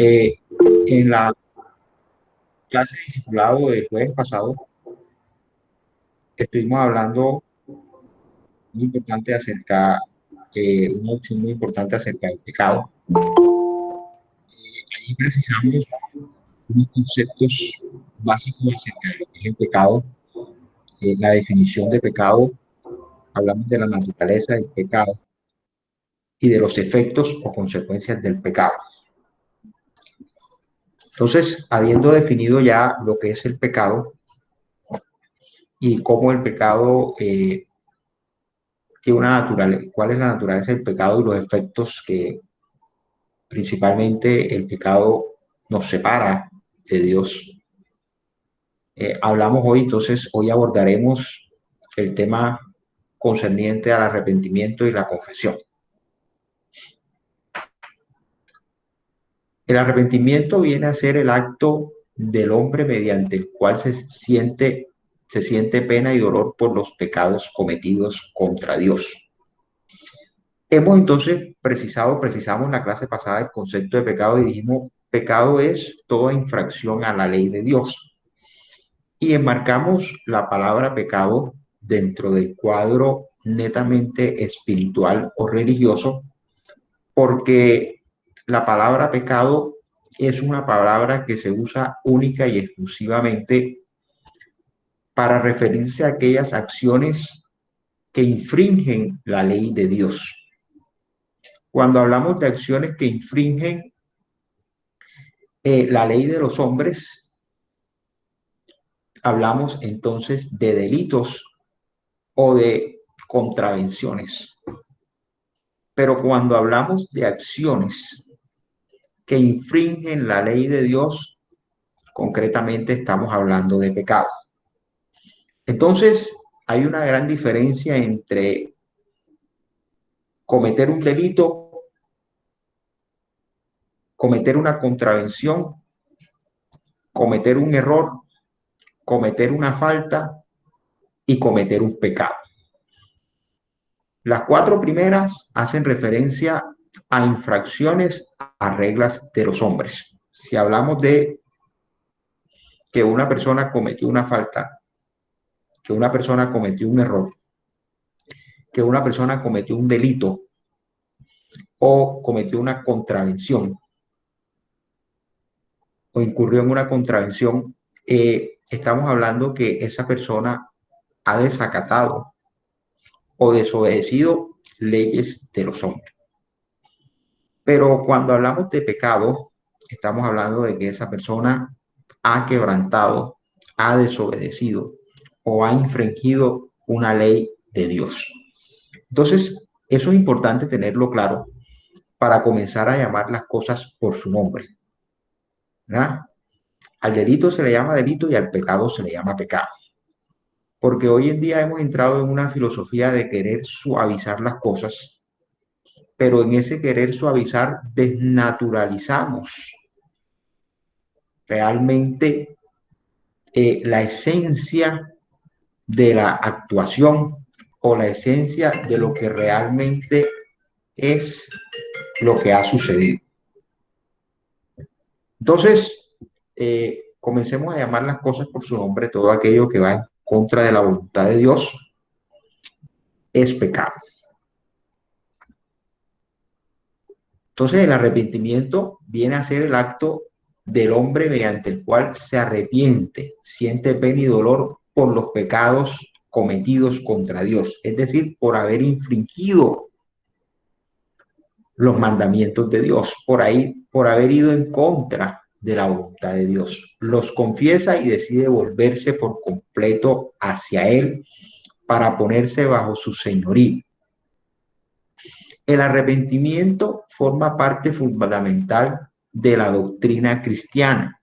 Eh, en la clase de discipulado del jueves pasado estuvimos hablando muy importante acerca, una opción muy importante acerca del pecado. Ahí precisamos unos conceptos básicos acerca de lo que es el pecado, la definición de pecado, hablamos de la naturaleza del pecado y de los efectos o consecuencias del pecado. Entonces, habiendo definido ya lo que es el pecado y cómo el pecado tiene una naturaleza, cuál es la naturaleza del pecado y los efectos que principalmente el pecado nos separa de Dios. Hablamos hoy, entonces, hoy abordaremos el tema concerniente al arrepentimiento y la confesión. El arrepentimiento viene a ser el acto del hombre mediante el cual se siente pena y dolor por los pecados cometidos contra Dios. Hemos entonces precisamos en la clase pasada el concepto de pecado y dijimos, pecado es toda infracción a la ley de Dios. Y enmarcamos la palabra pecado dentro del cuadro netamente espiritual o religioso, porque la palabra pecado es una palabra que se usa única y exclusivamente para referirse a aquellas acciones que infringen la ley de Dios. Cuando hablamos de acciones que infringen la ley de los hombres, hablamos entonces de delitos o de contravenciones. Pero cuando hablamos de acciones que infringen la ley de Dios, concretamente estamos hablando de pecado. Entonces, hay una gran diferencia entre cometer un delito, cometer una contravención, cometer un error, cometer una falta y cometer un pecado. Las cuatro primeras hacen referencia a infracciones a reglas de los hombres. Si hablamos de que una persona cometió una falta, que una persona cometió un error, que una persona cometió un delito o cometió una contravención o incurrió en una contravención, estamos hablando que esa persona ha desacatado o desobedecido leyes de los hombres. Pero cuando hablamos de pecado, estamos hablando de que esa persona ha quebrantado, ha desobedecido o ha infringido una ley de Dios. Entonces, eso es importante tenerlo claro para comenzar a llamar las cosas por su nombre, ¿verdad? Al delito se le llama delito y al pecado se le llama pecado. Porque hoy en día hemos entrado en una filosofía de querer suavizar las cosas, pero en ese querer suavizar desnaturalizamos realmente la esencia de la actuación o la esencia de lo que realmente es lo que ha sucedido. Entonces, comencemos a llamar las cosas por su nombre. Todo aquello que va en contra de la voluntad de Dios es pecado. Entonces, el arrepentimiento viene a ser el acto del hombre mediante el cual se arrepiente, siente pena y dolor por los pecados cometidos contra Dios, es decir, por haber infringido los mandamientos de Dios, por haber ido en contra de la voluntad de Dios. Los confiesa y decide volverse por completo hacia Él para ponerse bajo su señorío. El arrepentimiento forma parte fundamental de la doctrina cristiana.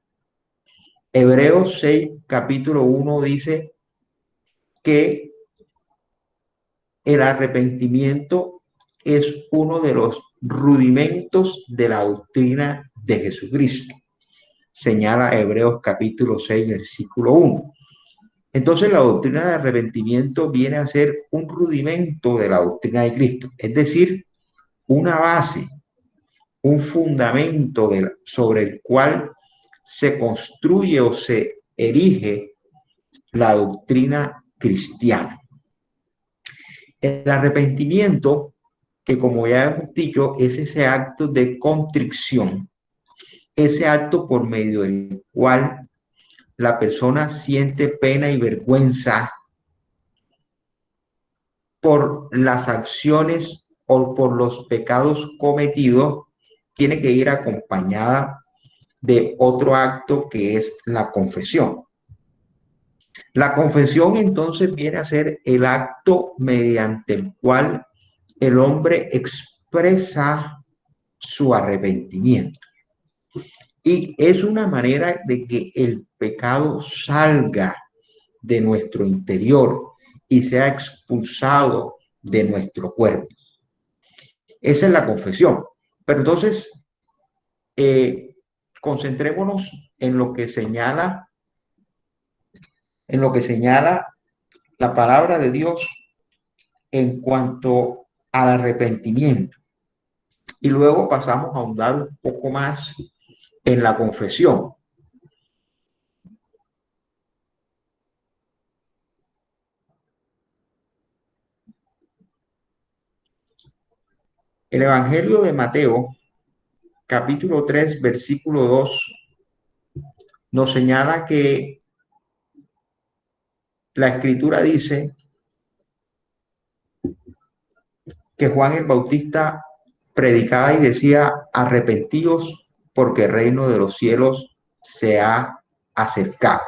Hebreos 6, capítulo 1 dice que el arrepentimiento es uno de los rudimentos de la doctrina de Jesucristo. Señala Hebreos capítulo 6, versículo 1. Entonces la doctrina del arrepentimiento viene a ser un rudimento de la doctrina de Cristo, es decir, una base, un fundamento sobre el cual se construye o se erige la doctrina cristiana. El arrepentimiento, que como ya hemos dicho, es ese acto de contrición, ese acto por medio del cual la persona siente pena y vergüenza por las acciones o por los pecados cometidos, tiene que ir acompañada de otro acto que es la confesión. La confesión entonces viene a ser el acto mediante el cual el hombre expresa su arrepentimiento. Y es una manera de que el pecado salga de nuestro interior y sea expulsado de nuestro cuerpo. Esa es la confesión. Pero entonces, eh, concentrémonos en lo que señala, la palabra de Dios en cuanto al arrepentimiento. Y luego pasamos a ahondar un poco más en la confesión. El Evangelio de Mateo, capítulo 3, versículo 2, nos señala que la escritura dice que Juan el Bautista predicaba y decía: arrepentíos porque el reino de los cielos se ha acercado.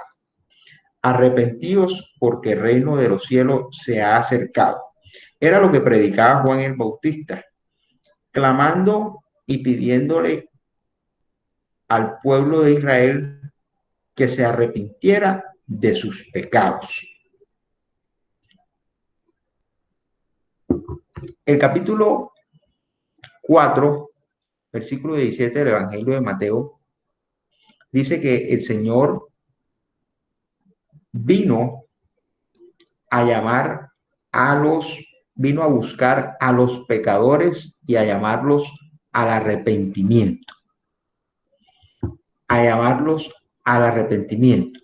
Arrepentíos porque el reino de los cielos se ha acercado. Era lo que predicaba Juan el Bautista, clamando y pidiéndole al pueblo de Israel que se arrepintiera de sus pecados. El capítulo 4, versículo 17 del Evangelio de Mateo, dice que el Señor vino a llamar vino a buscar a los pecadores y a llamarlos al arrepentimiento. A llamarlos al arrepentimiento.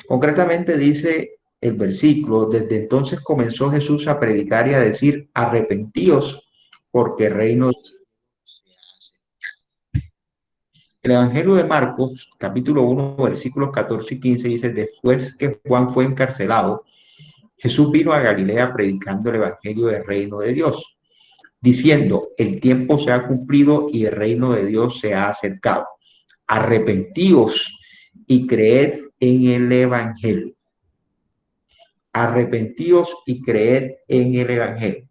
Concretamente dice el versículo: desde entonces comenzó Jesús a predicar y a decir: arrepentíos porque el reino. El Evangelio de Marcos, capítulo 1, versículos 14 y 15 dice: después que Juan fue encarcelado, Jesús vino a Galilea predicando el Evangelio del reino de Dios, diciendo: el tiempo se ha cumplido y el reino de Dios se ha acercado. Arrepentíos y creed en el Evangelio. Arrepentíos y creed en el Evangelio.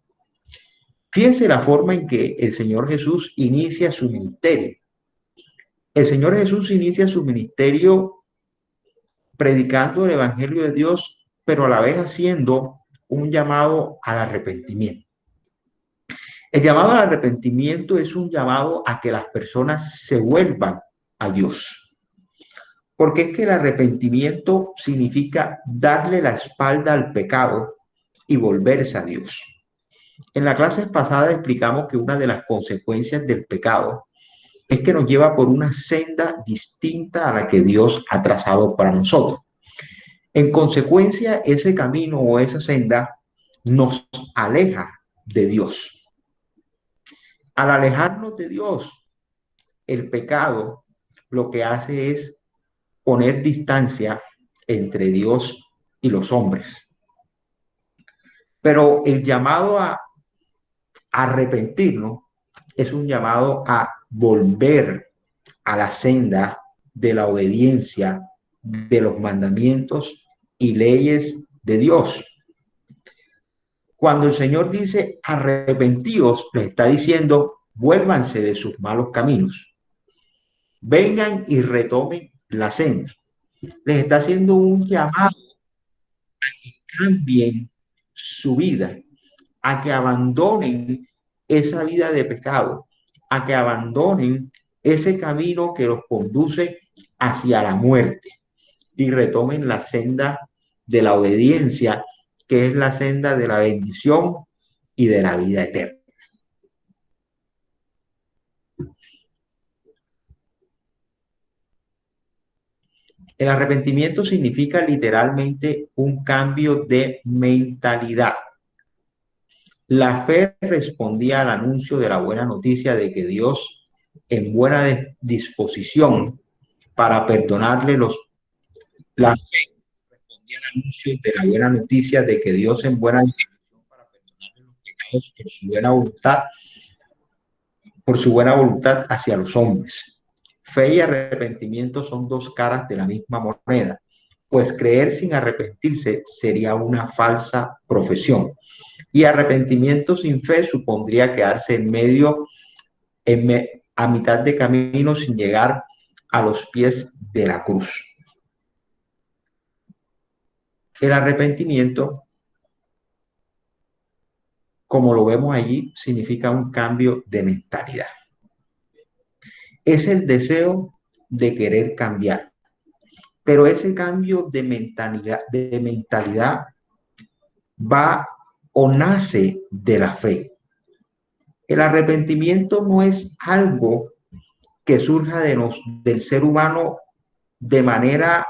Fíjense la forma en que el Señor Jesús inicia su ministerio. El Señor Jesús inicia su ministerio predicando el Evangelio de Dios, pero a la vez haciendo un llamado al arrepentimiento. El llamado al arrepentimiento es un llamado a que las personas se vuelvan a Dios. Porque es que el arrepentimiento significa darle la espalda al pecado y volverse a Dios. En la clase pasada explicamos que una de las consecuencias del pecado es que nos lleva por una senda distinta a la que Dios ha trazado para nosotros. En consecuencia, ese camino o esa senda nos aleja de Dios. Al alejarnos de Dios, el pecado lo que hace es poner distancia entre Dios y los hombres. Pero el llamado a arrepentirnos es un llamado a volver a la senda de la obediencia de los mandamientos y leyes de Dios. Cuando el Señor dice arrepentíos, les está diciendo: vuélvanse de sus malos caminos, vengan y retomen la senda. Les está haciendo un llamado a que cambien su vida, a que abandonen esa vida de pecado, a que abandonen ese camino que los conduce hacia la muerte y retomen la senda de la obediencia, que es la senda de la bendición y de la vida eterna. El arrepentimiento significa literalmente un cambio de mentalidad. La fe respondía al anuncio de la buena noticia de que Dios, en buena disposición para perdonarle la fe respondía al anuncio de la buena noticia de que Dios, en buena disposición para perdonarle los pecados por su buena voluntad hacia los hombres. Fe y arrepentimiento son dos caras de la misma moneda, pues creer sin arrepentirse sería una falsa profesión. Y arrepentimiento sin fe supondría quedarse a mitad de camino sin llegar a los pies de la cruz. El arrepentimiento, como lo vemos allí, significa un cambio de mentalidad. Es el deseo de querer cambiar, pero ese cambio de mentalidad va o nace de la fe. El arrepentimiento no es algo que surja del ser humano de manera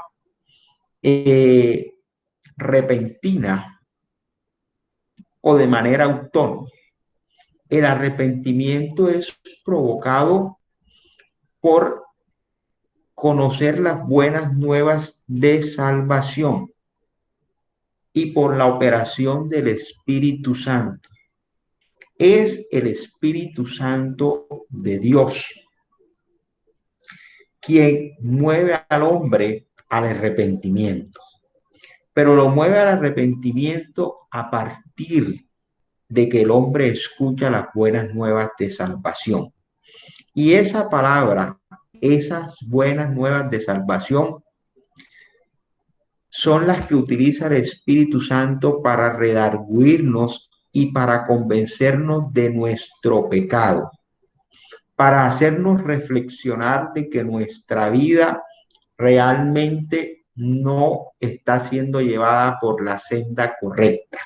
repentina o de manera autónoma. El arrepentimiento es provocado por conocer las buenas nuevas de salvación y por la operación del Espíritu Santo. Es el Espíritu Santo de Dios quien mueve al hombre al arrepentimiento, pero lo mueve al arrepentimiento a partir de que el hombre escucha las buenas nuevas de salvación. Y esa palabra, esas buenas nuevas de salvación, son las que utiliza el Espíritu Santo para redarguirnos y para convencernos de nuestro pecado, para hacernos reflexionar de que nuestra vida realmente no está siendo llevada por la senda correcta.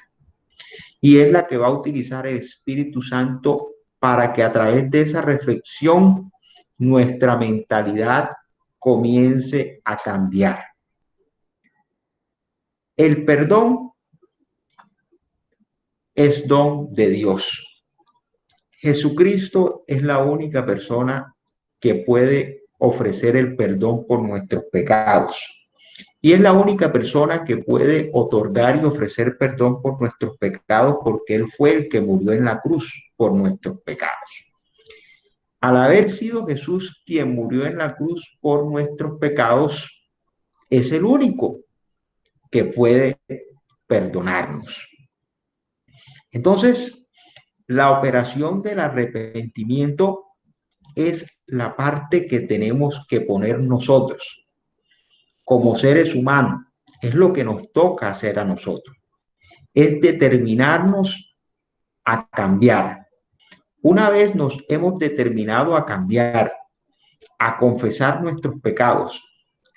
Y es la que va a utilizar el Espíritu Santo para que a través de esa reflexión nuestra mentalidad comience a cambiar. El perdón es don de Dios. Jesucristo es la única persona que puede ofrecer el perdón por nuestros pecados. Y es la única persona que puede otorgar y ofrecer perdón por nuestros pecados porque Él fue el que murió en la cruz por nuestros pecados. Al haber sido Jesús quien murió en la cruz por nuestros pecados, es el único que puede perdonarnos. Entonces, la operación del arrepentimiento es la parte que tenemos que poner nosotros como seres humanos. Es lo que nos toca hacer a nosotros. Es determinarnos a cambiar. Una vez nos hemos determinado a cambiar, a confesar nuestros pecados,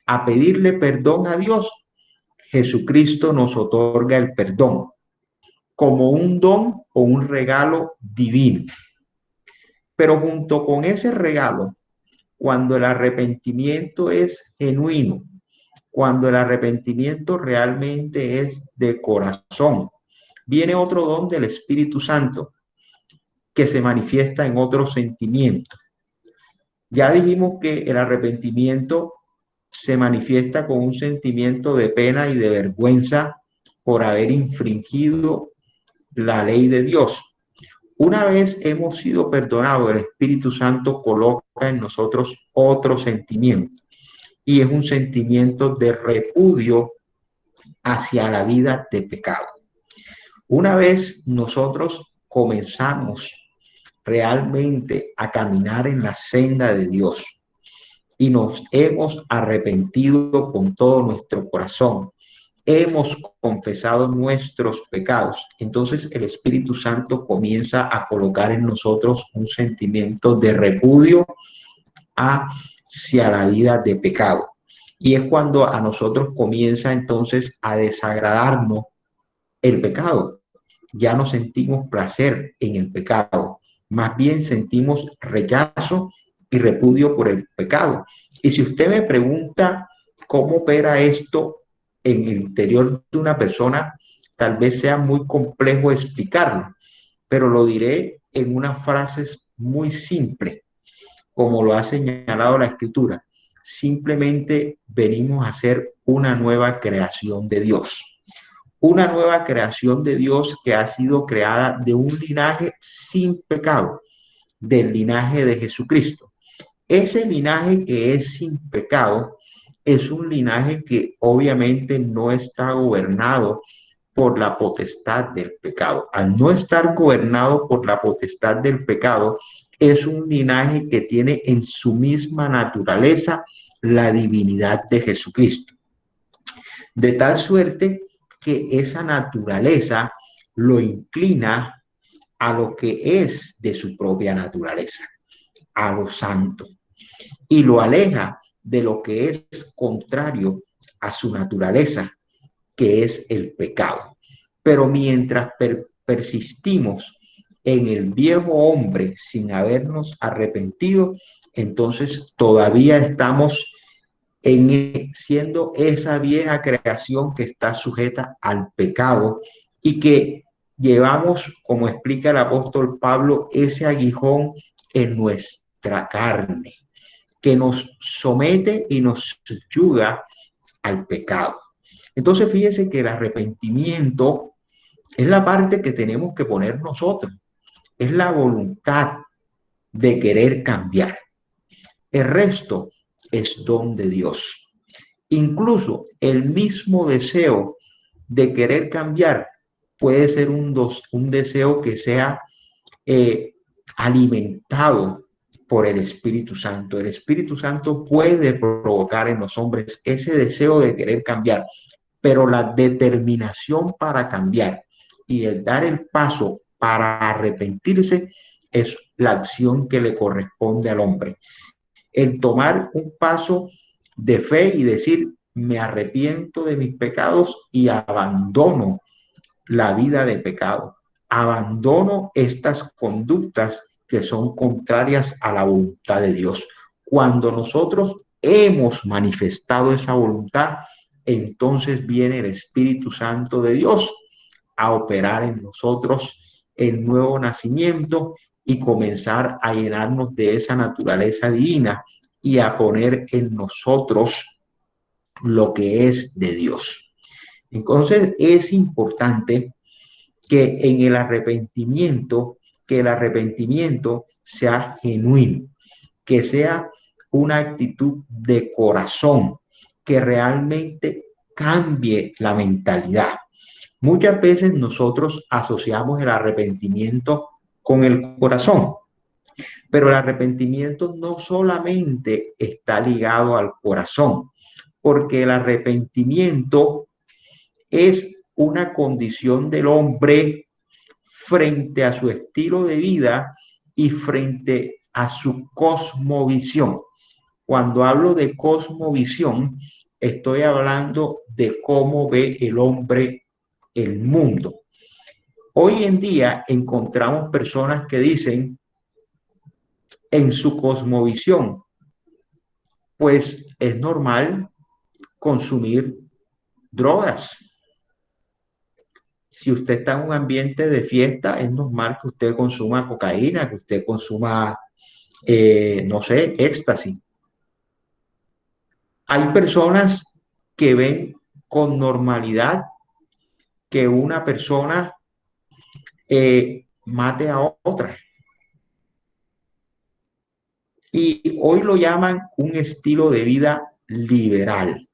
a pedirle perdón a Dios, Jesucristo nos otorga el perdón como un don o un regalo divino. Pero junto con ese regalo, cuando el arrepentimiento es genuino, cuando el arrepentimiento realmente es de corazón, viene otro don del Espíritu Santo que se manifiesta en otros sentimientos. Ya dijimos que el arrepentimiento se manifiesta con un sentimiento de pena y de vergüenza por haber infringido la ley de Dios. Una vez hemos sido perdonados, el Espíritu Santo coloca en nosotros otro sentimiento y es un sentimiento de repudio hacia la vida de pecado. Una vez nosotros comenzamos realmente a caminar en la senda de Dios y nos hemos arrepentido con todo nuestro corazón, hemos confesado nuestros pecados, entonces el Espíritu Santo comienza a colocar en nosotros un sentimiento de repudio hacia la vida de pecado. Y es cuando a nosotros comienza entonces a desagradarnos el pecado. Ya no sentimos placer en el pecado, más bien sentimos rechazo y repudio por el pecado. Y si usted me pregunta cómo opera esto en el interior de una persona, tal vez sea muy complejo explicarlo, pero lo diré en unas frases muy simples, como lo ha señalado la Escritura. Simplemente venimos a ser una nueva creación de Dios. Una nueva creación de Dios que ha sido creada de un linaje sin pecado, del linaje de Jesucristo. Ese linaje que es sin pecado es un linaje que obviamente no está gobernado por la potestad del pecado. Al no estar gobernado por la potestad del pecado, es un linaje que tiene en su misma naturaleza la divinidad de Jesucristo. De tal suerte que esa naturaleza lo inclina a lo que es de su propia naturaleza, a lo santo, y lo aleja de lo que es contrario a su naturaleza, que es el pecado. Pero mientras persistimos en el viejo hombre sin habernos arrepentido, entonces todavía estamos siendo esa vieja creación que está sujeta al pecado y que llevamos, como explica el apóstol Pablo, ese aguijón en nuestra carne, que nos somete y nos subyuga al pecado. Entonces, fíjese que el arrepentimiento es la parte que tenemos que poner nosotros, es la voluntad de querer cambiar. El resto es don de Dios. Incluso el mismo deseo de querer cambiar puede ser un deseo que sea alimentado por el Espíritu Santo. El Espíritu Santo puede provocar en los hombres ese deseo de querer cambiar, pero la determinación para cambiar y el dar el paso para arrepentirse es la acción que le corresponde al hombre. El tomar un paso de fe y decir, me arrepiento de mis pecados y abandono la vida de pecado. Abandono estas conductas que son contrarias a la voluntad de Dios. Cuando nosotros hemos manifestado esa voluntad, entonces viene el Espíritu Santo de Dios a operar en nosotros el nuevo nacimiento y comenzar a llenarnos de esa naturaleza divina y a poner en nosotros lo que es de Dios. Entonces es importante que en que el arrepentimiento sea genuino, que sea una actitud de corazón, que realmente cambie la mentalidad. Muchas veces nosotros asociamos el arrepentimiento con el corazón, pero el arrepentimiento no solamente está ligado al corazón, porque el arrepentimiento es una condición del hombre frente a su estilo de vida y frente a su cosmovisión. Cuando hablo de cosmovisión, estoy hablando de cómo ve el hombre el mundo. Hoy en día encontramos personas que dicen en su cosmovisión, pues es normal consumir drogas. Si usted está en un ambiente de fiesta, es normal que usted consuma cocaína, que usted consuma, no sé, éxtasis. Hay personas que ven con normalidad que una persona mate a otra. Y hoy lo llaman un estilo de vida liberal.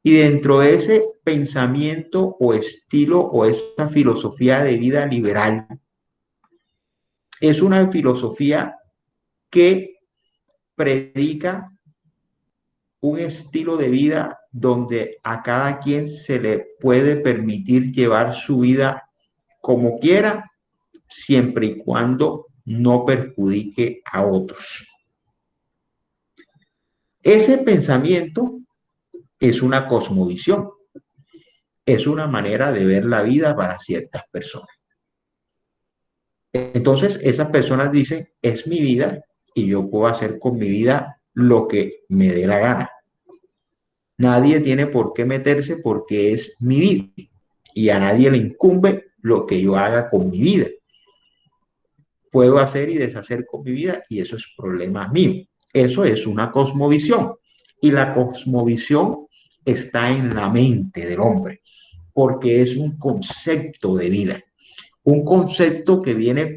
Y dentro de ese pensamiento o estilo o esa filosofía de vida liberal, es una filosofía que predica un estilo de vida donde a cada quien se le puede permitir llevar su vida como quiera, siempre y cuando no perjudique a otros. Ese pensamiento es una cosmovisión, es una manera de ver la vida para ciertas personas. Entonces, esas personas dicen, es mi vida y yo puedo hacer con mi vida lo que me dé la gana. Nadie tiene por qué meterse porque es mi vida y a nadie le incumbe lo que yo haga con mi vida. Puedo hacer y deshacer con mi vida y eso es problema mío. Eso es una cosmovisión y la cosmovisión está en la mente del hombre porque es un concepto de vida, un concepto que viene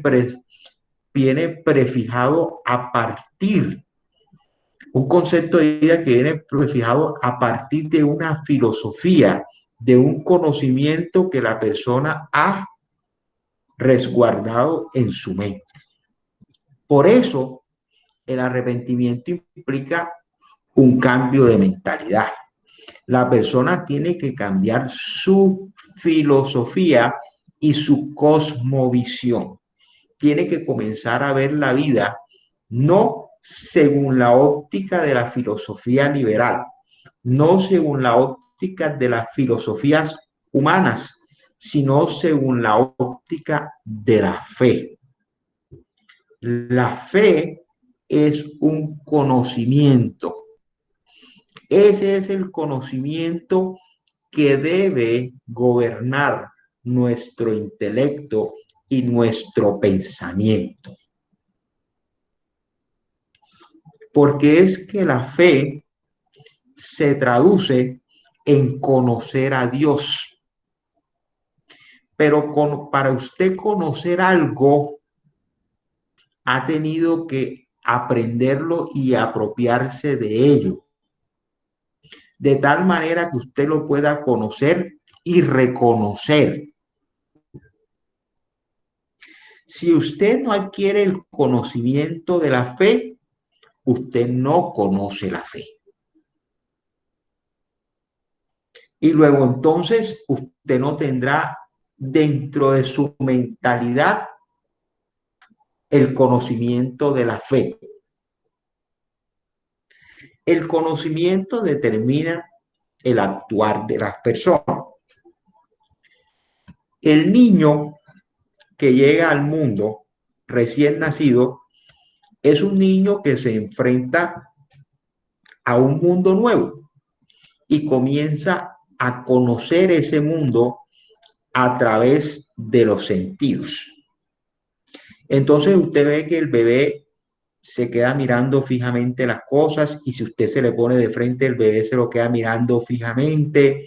prefijado a partir, un concepto de vida que viene prefijado a partir de una filosofía, de un conocimiento que la persona ha resguardado en su mente. Por eso, el arrepentimiento implica un cambio de mentalidad. La persona tiene que cambiar su filosofía y su cosmovisión. Tiene que comenzar a ver la vida no según la óptica de la filosofía liberal, no según la óptica de las filosofías humanas, sino según la óptica de la fe. La fe es un conocimiento. Ese es el conocimiento que debe gobernar nuestro intelecto y nuestro pensamiento. Porque es que la fe se traduce en conocer a Dios. Pero para usted conocer algo, ha tenido que aprenderlo y apropiarse de ello, de tal manera que usted lo pueda conocer y reconocer. Si usted no adquiere el conocimiento de la fe, usted no conoce la fe. Y luego entonces usted no tendrá dentro de su mentalidad el conocimiento de la fe. El conocimiento determina el actuar de las personas. El niño que llega al mundo recién nacido es un niño que se enfrenta a un mundo nuevo y comienza a conocer ese mundo a través de los sentidos. Entonces usted ve que el bebé se queda mirando fijamente las cosas y si usted se le pone de frente, el bebé se lo queda mirando fijamente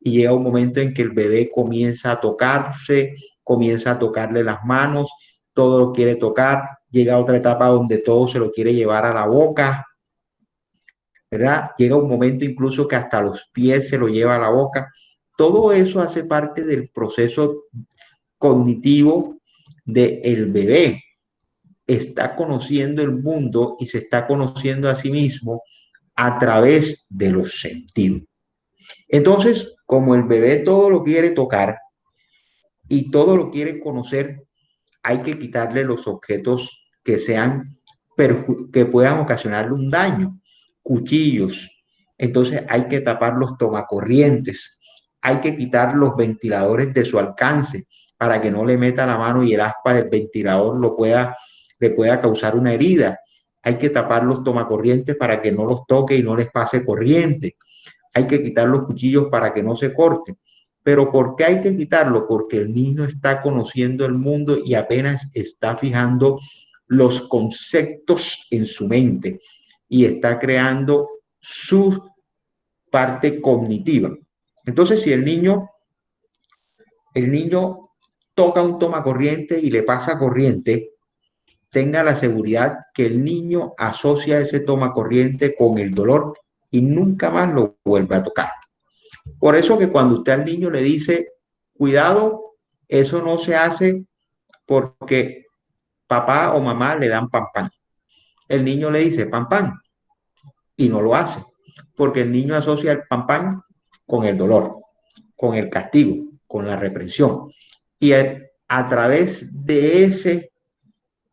y llega un momento en que el bebé comienza a tocarse, comienza a tocarle las manos, todo lo quiere tocar, llega a otra etapa donde todo se lo quiere llevar a la boca, ¿verdad? Llega un momento incluso que hasta los pies se lo lleva a la boca. Todo eso hace parte del proceso cognitivo del bebé. Está conociendo el mundo y se está conociendo a sí mismo a través de los sentidos. Entonces, como el bebé todo lo quiere tocar y todo lo quiere conocer, hay que quitarle los objetos que sean que puedan ocasionarle un daño, cuchillos. Entonces hay que tapar los tomacorrientes, hay que quitar los ventiladores de su alcance para que no le meta la mano y el aspa del ventilador le pueda causar una herida. Hay que tapar los tomacorrientes para que no los toque y no les pase corriente. Hay que quitar los cuchillos para que no se corten. Pero ¿por qué hay que quitarlo? Porque el niño está conociendo el mundo y apenas está fijando los conceptos en su mente y está creando su parte cognitiva. Entonces, si el niño toca un tomacorriente y le pasa corriente, tenga la seguridad que el niño asocia ese tomacorriente con el dolor y nunca más lo vuelve a tocar. Por eso que cuando usted al niño le dice, cuidado, eso no se hace porque papá o mamá le dan pan pan. El niño le dice pan pan y no lo hace, porque el niño asocia el pan pan con el dolor, con el castigo, con la represión. Y a través de ese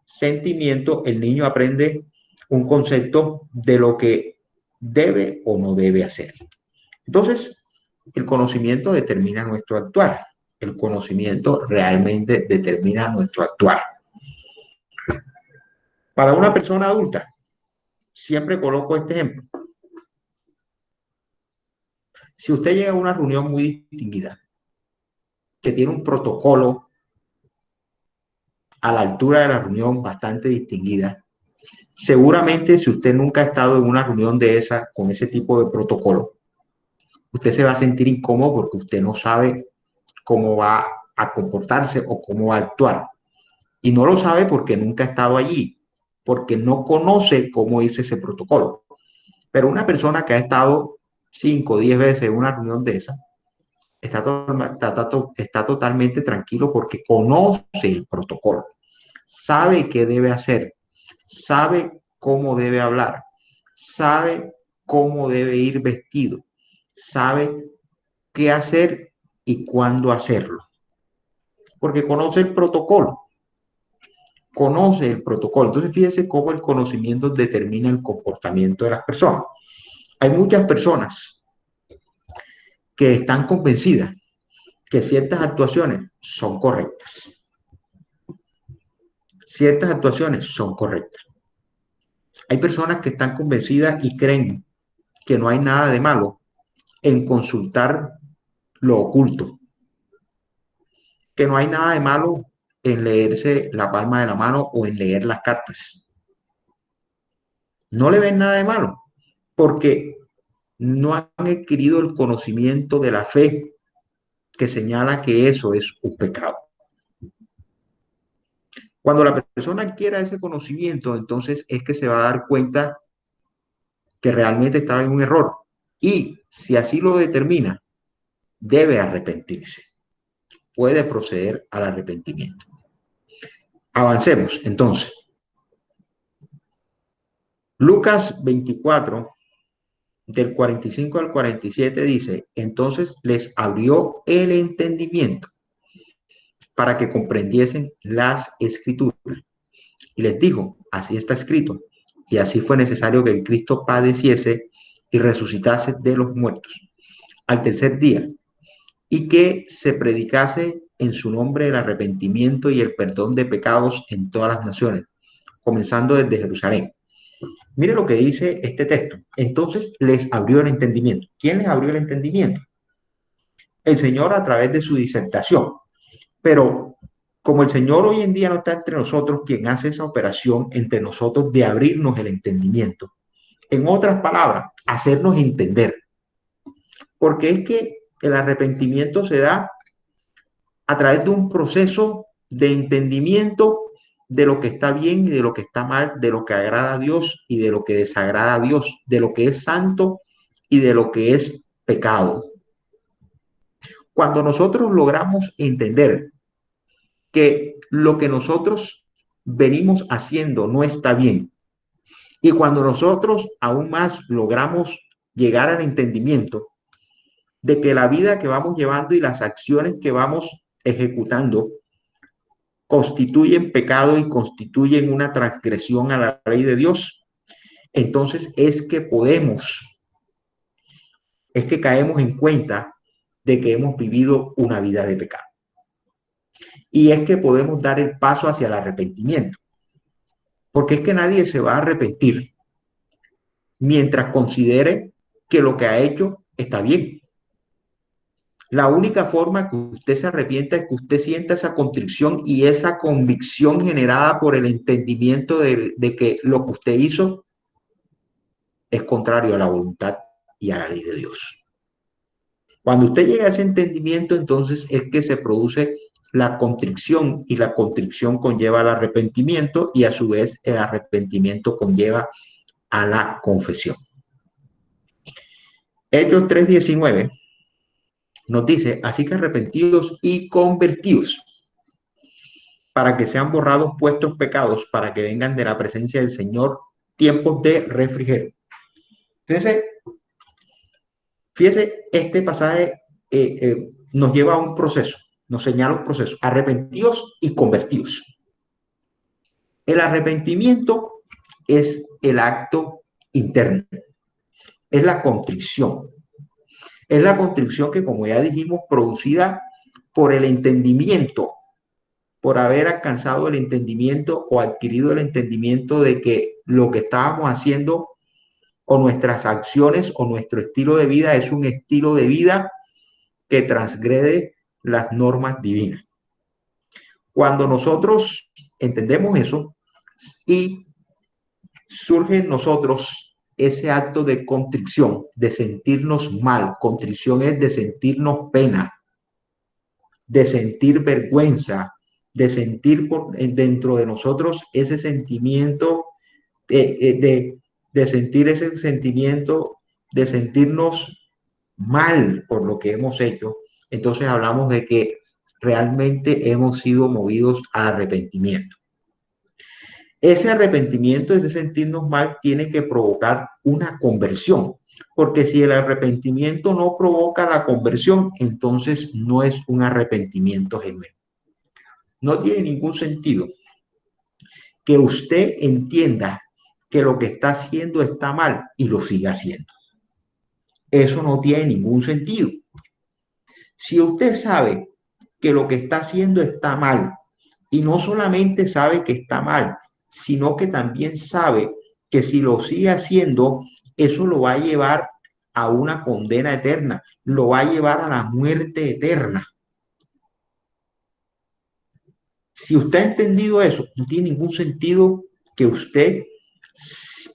sentimiento, el niño aprende un concepto de lo que debe o no debe hacer. Entonces, el conocimiento determina nuestro actuar. El conocimiento realmente determina nuestro actuar. Para una persona adulta, siempre coloco este ejemplo. Si usted llega a una reunión muy distinguida, que tiene un protocolo a la altura de la reunión bastante distinguida, seguramente si usted nunca ha estado en una reunión de esa con ese tipo de protocolo, usted se va a sentir incómodo porque usted no sabe cómo va a comportarse o cómo va a actuar. Y no lo sabe porque nunca ha estado allí, porque no conoce cómo es ese protocolo. Pero una persona que ha estado 5 o 10 veces en una reunión de esa, está totalmente tranquilo porque conoce el protocolo, sabe qué debe hacer, sabe cómo debe hablar, sabe cómo debe ir vestido, sabe qué hacer y cuándo hacerlo, porque conoce el protocolo, conoce el protocolo. Entonces fíjese cómo el conocimiento determina el comportamiento de las personas. Hay muchas personas que están convencidas que ciertas actuaciones son correctas. Ciertas actuaciones son correctas. Hay personas que están convencidas y creen que no hay nada de malo en consultar lo oculto, que no hay nada de malo en leerse la palma de la mano o en leer las cartas. No le ven nada de malo, porque no han adquirido el conocimiento de la fe que señala que eso es un pecado. Cuando la persona adquiera ese conocimiento, entonces es que se va a dar cuenta que realmente estaba en un error. Y si así lo determina, debe arrepentirse. Puede proceder al arrepentimiento. Avancemos entonces. Lucas 24, del 45 al 47 dice, entonces les abrió el entendimiento para que comprendiesen las escrituras. Y les dijo, así está escrito, y así fue necesario que el Cristo padeciese y resucitase de los muertos al tercer día, y que se predicase en su nombre el arrepentimiento y el perdón de pecados en todas las naciones, comenzando desde Jerusalén. Mire lo que dice este texto. Entonces les abrió el entendimiento. ¿Quién les abrió el entendimiento? El Señor a través de su disertación. Pero como el Señor hoy en día no está entre nosotros, quien hace esa operación entre nosotros de abrirnos el entendimiento. En otras palabras, hacernos entender. Porque es que el arrepentimiento se da a través de un proceso de entendimiento de lo que está bien y de lo que está mal, de lo que agrada a Dios y de lo que desagrada a Dios, de lo que es santo y de lo que es pecado. Cuando nosotros logramos entender que lo que nosotros venimos haciendo no está bien, y cuando nosotros aún más logramos llegar al entendimiento de que la vida que vamos llevando y las acciones que vamos ejecutando constituyen pecado y constituyen una transgresión a la ley de Dios, entonces es que caemos en cuenta de que hemos vivido una vida de pecado. Y es que podemos dar el paso hacia el arrepentimiento. Porque es que nadie se va a arrepentir mientras considere que lo que ha hecho está bien. La única forma que usted se arrepienta es que usted sienta esa contrición y esa convicción generada por el entendimiento de que lo que usted hizo es contrario a la voluntad y a la ley de Dios. Cuando usted llega a ese entendimiento, entonces es que se produce la contrición y la contrición conlleva al arrepentimiento y a su vez el arrepentimiento conlleva a la confesión. Hechos 3:19 nos dice, así que arrepentidos y convertidos para que sean borrados vuestros pecados, para que vengan de la presencia del Señor tiempos de refrigerio. Fíjese, fíjese este pasaje nos lleva a un proceso, nos señala un proceso, arrepentidos y convertidos. El arrepentimiento es el acto interno, es la contrición. Es la contrición que, como ya dijimos, producida por el entendimiento, por haber alcanzado el entendimiento o adquirido el entendimiento de que lo que estábamos haciendo o nuestras acciones o nuestro estilo de vida es un estilo de vida que transgrede las normas divinas. Cuando nosotros entendemos eso y surge en nosotros ese acto de contrición, de sentirnos mal, contrición es de sentirnos pena, de sentir vergüenza, de sentir dentro de nosotros ese sentimiento, de sentir ese sentimiento, de sentirnos mal por lo que hemos hecho. Entonces hablamos de que realmente hemos sido movidos al arrepentimiento. Ese arrepentimiento, ese sentirnos mal, tiene que provocar una conversión, porque si el arrepentimiento no provoca la conversión, entonces no es un arrepentimiento genuino. No tiene ningún sentido que usted entienda que lo que está haciendo está mal y lo siga haciendo. Eso no tiene ningún sentido. Si usted sabe que lo que está haciendo está mal, y no solamente sabe que está mal, sino que también sabe que si lo sigue haciendo, eso lo va a llevar a una condena eterna, lo va a llevar a la muerte eterna. Si usted ha entendido eso, no tiene ningún sentido que usted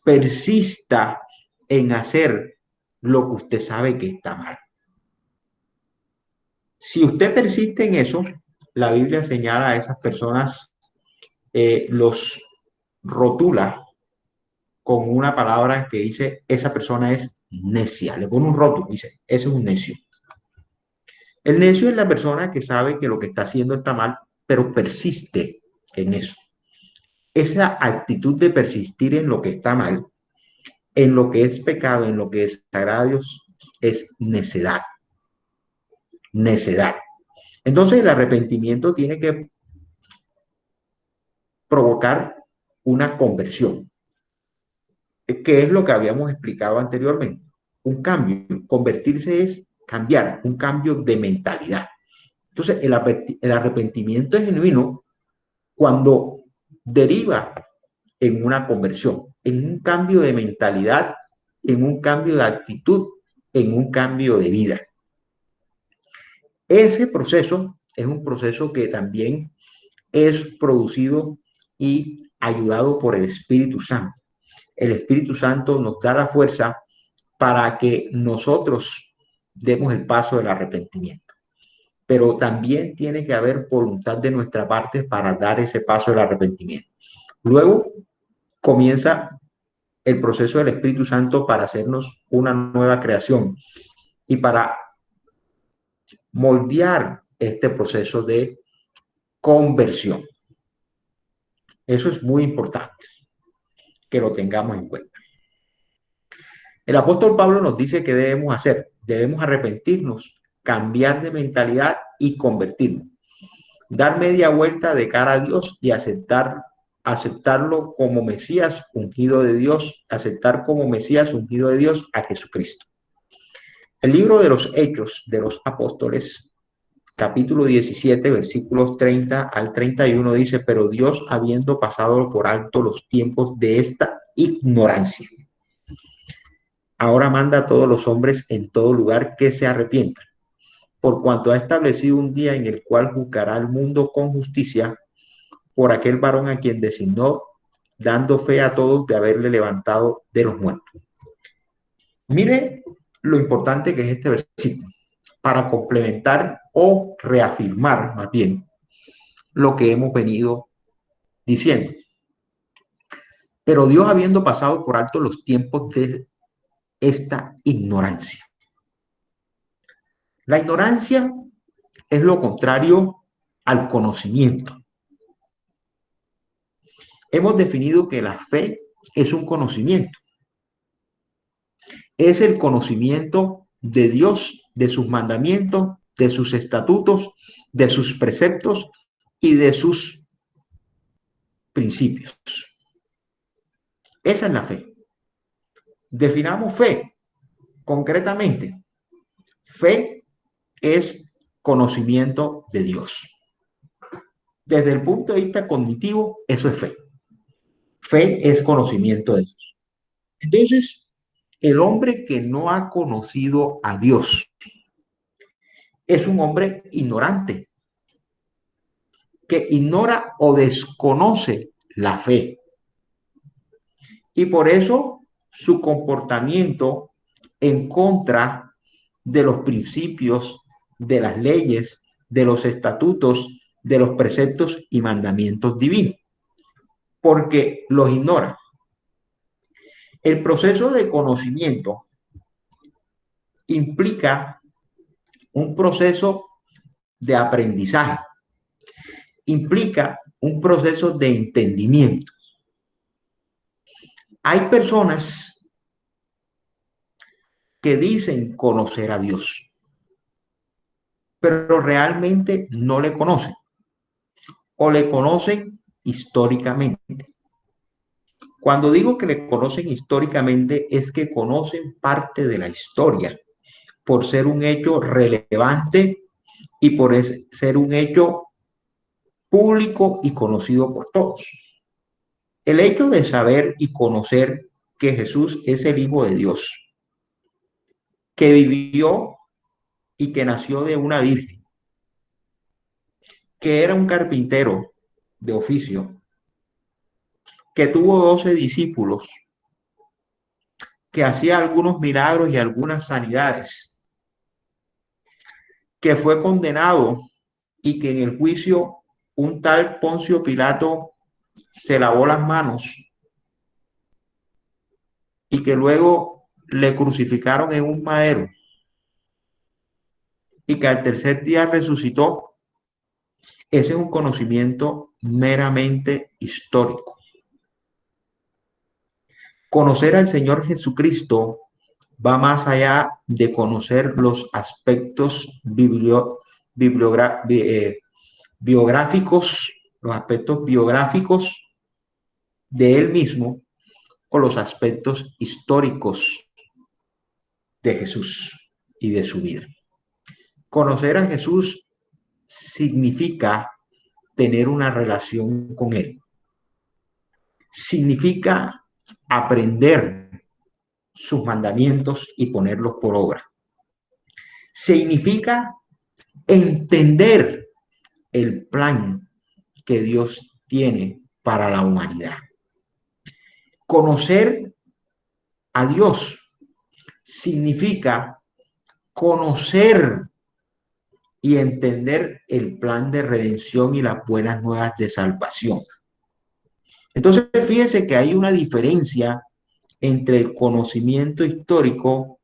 persista en hacer lo que usted sabe que está mal. Si usted persiste en eso, la Biblia señala a esas personas, los rotula con una palabra que dice, esa persona es necia. Le pone un rótulo, dice, ese es un necio. El necio es la persona que sabe que lo que está haciendo está mal, pero persiste en eso. Esa actitud de persistir en lo que está mal, en lo que es pecado, en lo que desagrada a Dios, es necedad. Necedad. Entonces el arrepentimiento tiene que provocar una conversión, que es lo que habíamos explicado anteriormente. Un cambio. Convertirse es cambiar, un cambio de mentalidad. Entonces el arrepentimiento es genuino cuando deriva en una conversión, en un cambio de mentalidad, en un cambio de actitud, en un cambio de vida. Ese proceso es un proceso que también es producido y ayudado por el Espíritu Santo. El Espíritu Santo nos da la fuerza para que nosotros demos el paso del arrepentimiento. Pero también tiene que haber voluntad de nuestra parte para dar ese paso del arrepentimiento. Luego comienza el proceso del Espíritu Santo para hacernos una nueva creación y para moldear este proceso de conversión. Eso es muy importante que lo tengamos en cuenta. El apóstol Pablo nos dice que debemos hacer, debemos arrepentirnos, cambiar de mentalidad y convertirnos, dar media vuelta de cara a Dios y aceptarlo como Mesías ungido de Dios, aceptar como Mesías ungido de Dios a Jesucristo. El libro de los Hechos de los Apóstoles, capítulo 17, versículos 30 al 31 dice, pero Dios, habiendo pasado por alto los tiempos de esta ignorancia, ahora manda a todos los hombres en todo lugar que se arrepientan, por cuanto ha establecido un día en el cual juzgará al mundo con justicia por aquel varón a quien designó, dando fe a todos de haberle levantado de los muertos. Mire lo importante que es este versículo, para complementar o reafirmar más bien lo que hemos venido diciendo. Pero Dios, habiendo pasado por alto los tiempos de esta ignorancia. La ignorancia es lo contrario al conocimiento. Hemos definido que la fe es un conocimiento. Es el conocimiento de Dios, de sus mandamientos, de sus estatutos, de sus preceptos y de sus principios. Esa es la fe. Definamos fe concretamente. Fe es conocimiento de Dios. Desde el punto de vista cognitivo, eso es fe. Fe es conocimiento de Dios. Entonces, el hombre que no ha conocido a Dios es un hombre ignorante, que ignora o desconoce la fe. Y por eso su comportamiento en contra de los principios, de las leyes, de los estatutos, de los preceptos y mandamientos divinos, porque los ignora. El proceso de conocimiento implica un proceso de aprendizaje, implica un proceso de entendimiento. Hay personas que dicen conocer a Dios, pero realmente no le conocen o le conocen históricamente. Cuando digo que le conocen históricamente es que conocen parte de la historia por ser un hecho relevante y por ser un hecho público y conocido por todos. El hecho de saber y conocer que Jesús es el Hijo de Dios, que vivió y que nació de una virgen, que era un carpintero de oficio, que tuvo 12 discípulos, que hacía algunos milagros y algunas sanidades, que fue condenado y que en el juicio un tal Poncio Pilato se lavó las manos y que luego le crucificaron en un madero y que al tercer día resucitó. Ese es un conocimiento meramente histórico. Conocer al Señor Jesucristo va más allá de conocer los aspectos biográficos, los aspectos biográficos de él mismo o los aspectos históricos de Jesús y de su vida. Conocer a Jesús significa tener una relación con él. Significa aprender sus mandamientos y ponerlos por obra. Significa entender el plan que Dios tiene para la humanidad. Conocer a Dios significa conocer y entender el plan de redención y las buenas nuevas de salvación. Entonces, fíjense que hay una diferencia entre el conocimiento histórico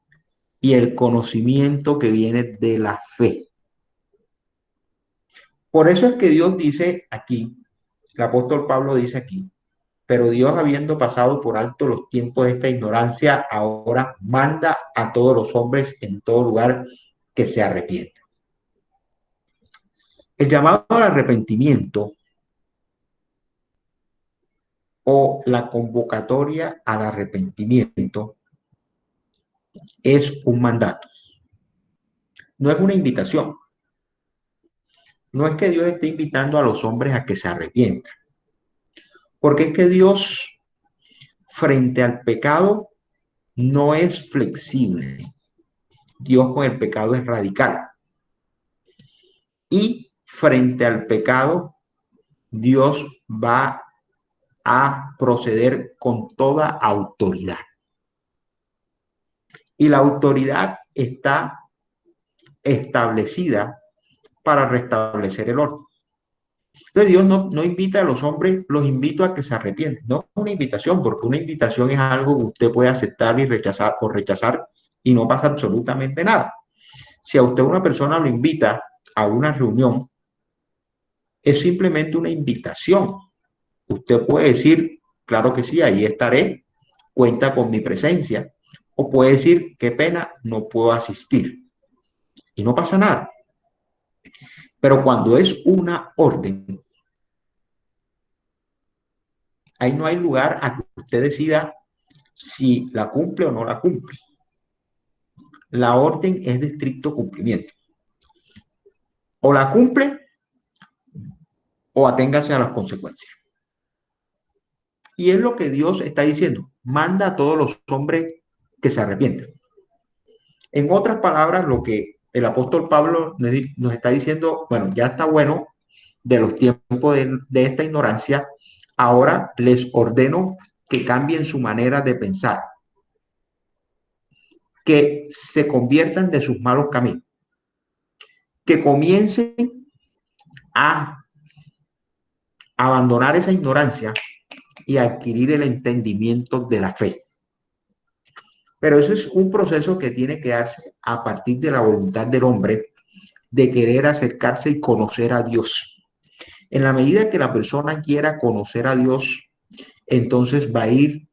y el conocimiento que viene de la fe. Por eso es que Dios dice aquí, el apóstol Pablo dice aquí, pero Dios, habiendo pasado por alto los tiempos de esta ignorancia, ahora manda a todos los hombres en todo lugar que se arrepientan. El llamado al arrepentimiento o la convocatoria al arrepentimiento es un mandato, no es una invitación. No es que Dios esté invitando a los hombres a que se arrepientan, porque es que Dios frente al pecado no es flexible. Dios con el pecado es radical. Y frente al pecado, Dios va a proceder con toda autoridad. Y la autoridad está establecida para restablecer el orden. Entonces Dios no invita a los hombres, los invito a que se arrepienten. No es una invitación, porque una invitación es algo que usted puede aceptar y rechazar o rechazar y no pasa absolutamente nada. Si a usted una persona lo invita a una reunión, es simplemente una invitación. Usted puede decir, claro que sí, ahí estaré, cuenta con mi presencia. O puede decir, qué pena, no puedo asistir. Y no pasa nada. Pero cuando es una orden, ahí no hay lugar a que usted decida si la cumple o no la cumple. La orden es de estricto cumplimiento. O la cumple o aténgase a las consecuencias. Y es lo que Dios está diciendo. Manda a todos los hombres que se arrepientan. En otras palabras, lo que el apóstol Pablo nos está diciendo, bueno, ya está bueno de los tiempos de esta ignorancia, ahora les ordeno que cambien su manera de pensar, que se conviertan de sus malos caminos, que comiencen a abandonar esa ignorancia y adquirir el entendimiento de la fe. Pero eso es un proceso que tiene que darse a partir de la voluntad del hombre de querer acercarse y conocer a Dios. En la medida que la persona quiera conocer a Dios, entonces va a ir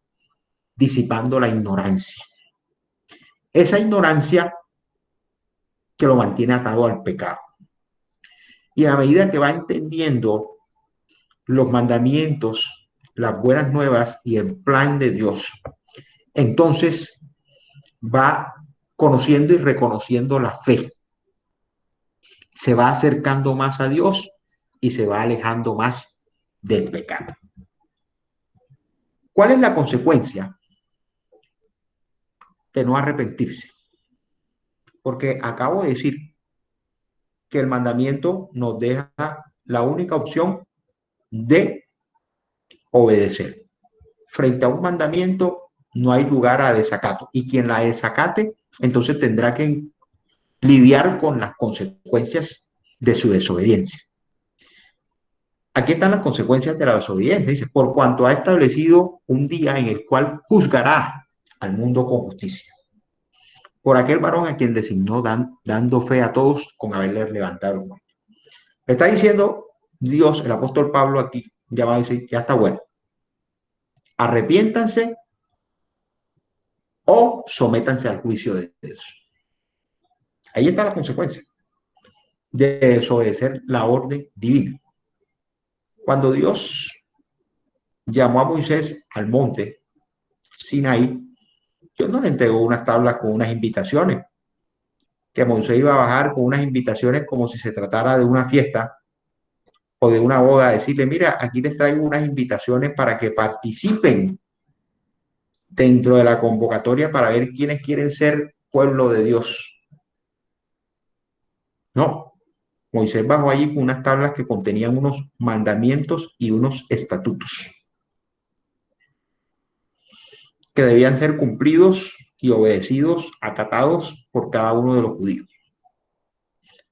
disipando la ignorancia. Esa ignorancia que lo mantiene atado al pecado. Y a medida que va entendiendo los mandamientos, las buenas nuevas y el plan de Dios, entonces va conociendo y reconociendo la fe. Se va acercando más a Dios y se va alejando más del pecado. ¿Cuál es la consecuencia de no arrepentirse? Porque acabo de decir que el mandamiento nos deja la única opción de obedecer. Frente a un mandamiento no hay lugar a desacato y quien la desacate entonces tendrá que lidiar con las consecuencias de su desobediencia. Aquí están las consecuencias de la desobediencia. Dice, por cuanto ha establecido un día en el cual juzgará al mundo con justicia. Por aquel varón a quien designó dando fe a todos con haberle levantado el muerto. Está diciendo Dios, el apóstol Pablo aquí, ya va a decir, ya está bueno. Arrepiéntanse o sométanse al juicio de Dios. Ahí está la consecuencia de desobedecer la orden divina. Cuando Dios llamó a Moisés al monte Sinaí, Dios no le entregó unas tablas con unas invitaciones, que Moisés iba a bajar con unas invitaciones como si se tratara de una fiesta o de una boda, decirle, mira, aquí les traigo unas invitaciones para que participen dentro de la convocatoria para ver quiénes quieren ser pueblo de Dios. No, Moisés bajó allí con unas tablas que contenían unos mandamientos y unos estatutos que debían ser cumplidos y obedecidos, acatados por cada uno de los judíos.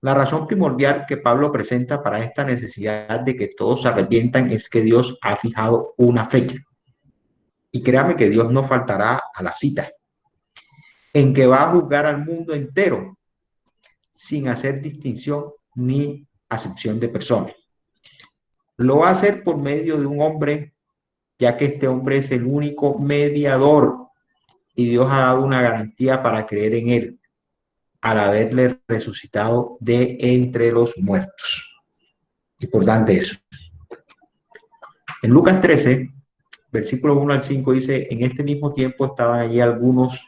La razón primordial que Pablo presenta para esta necesidad de que todos se arrepientan es que Dios ha fijado una fecha. Y créame que Dios no faltará a la cita, en que va a juzgar al mundo entero sin hacer distinción ni acepción de personas. Lo va a hacer por medio de un hombre, ya que este hombre es el único mediador y Dios ha dado una garantía para creer en él al haberle resucitado de entre los muertos. Importante eso. En Lucas 13, versículo 1 al 5 dice, en este mismo tiempo estaban allí algunos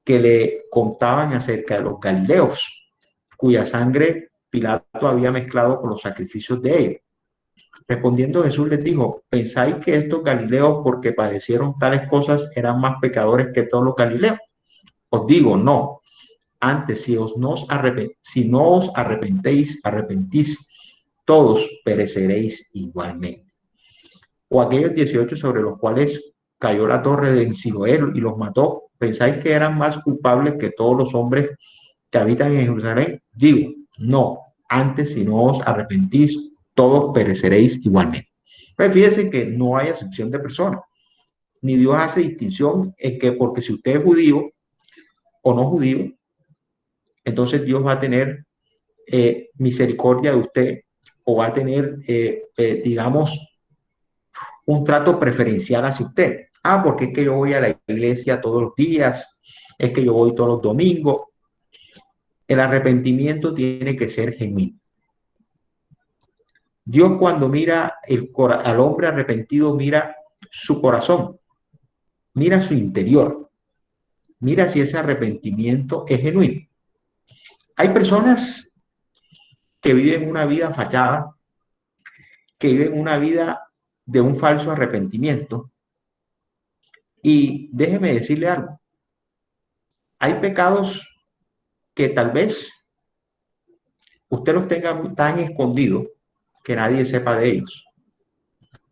que le contaban acerca de los galileos, cuya sangre Pilato había mezclado con los sacrificios de ellos. Respondiendo Jesús les dijo, ¿pensáis que estos galileos, porque padecieron tales cosas, eran más pecadores que todos los galileos? Os digo, no. Antes, si no os arrepentís, todos pereceréis igualmente. O aquellos 18 sobre los cuales cayó la torre de Siloé y los mató, ¿pensáis que eran más culpables que todos los hombres que habitan en Jerusalén? Digo, no. Antes, si no os arrepentís, todos pereceréis igualmente. Pues fíjense que no hay acepción de personas, ni Dios hace distinción en que porque si usted es judío o no judío, entonces Dios va a tener misericordia de usted o va a tener, digamos, un trato preferencial hacia usted. Ah, porque es que yo voy a la iglesia todos los días, es que yo voy todos los domingos. El arrepentimiento tiene que ser genuino. Dios cuando mira al hombre arrepentido, mira su corazón, mira su interior, mira si ese arrepentimiento es genuino. Hay personas que viven una vida fachada, que viven una vida de un falso arrepentimiento. Y déjeme decirle algo, Hay pecados que tal vez usted los tenga tan escondidos que nadie sepa de ellos.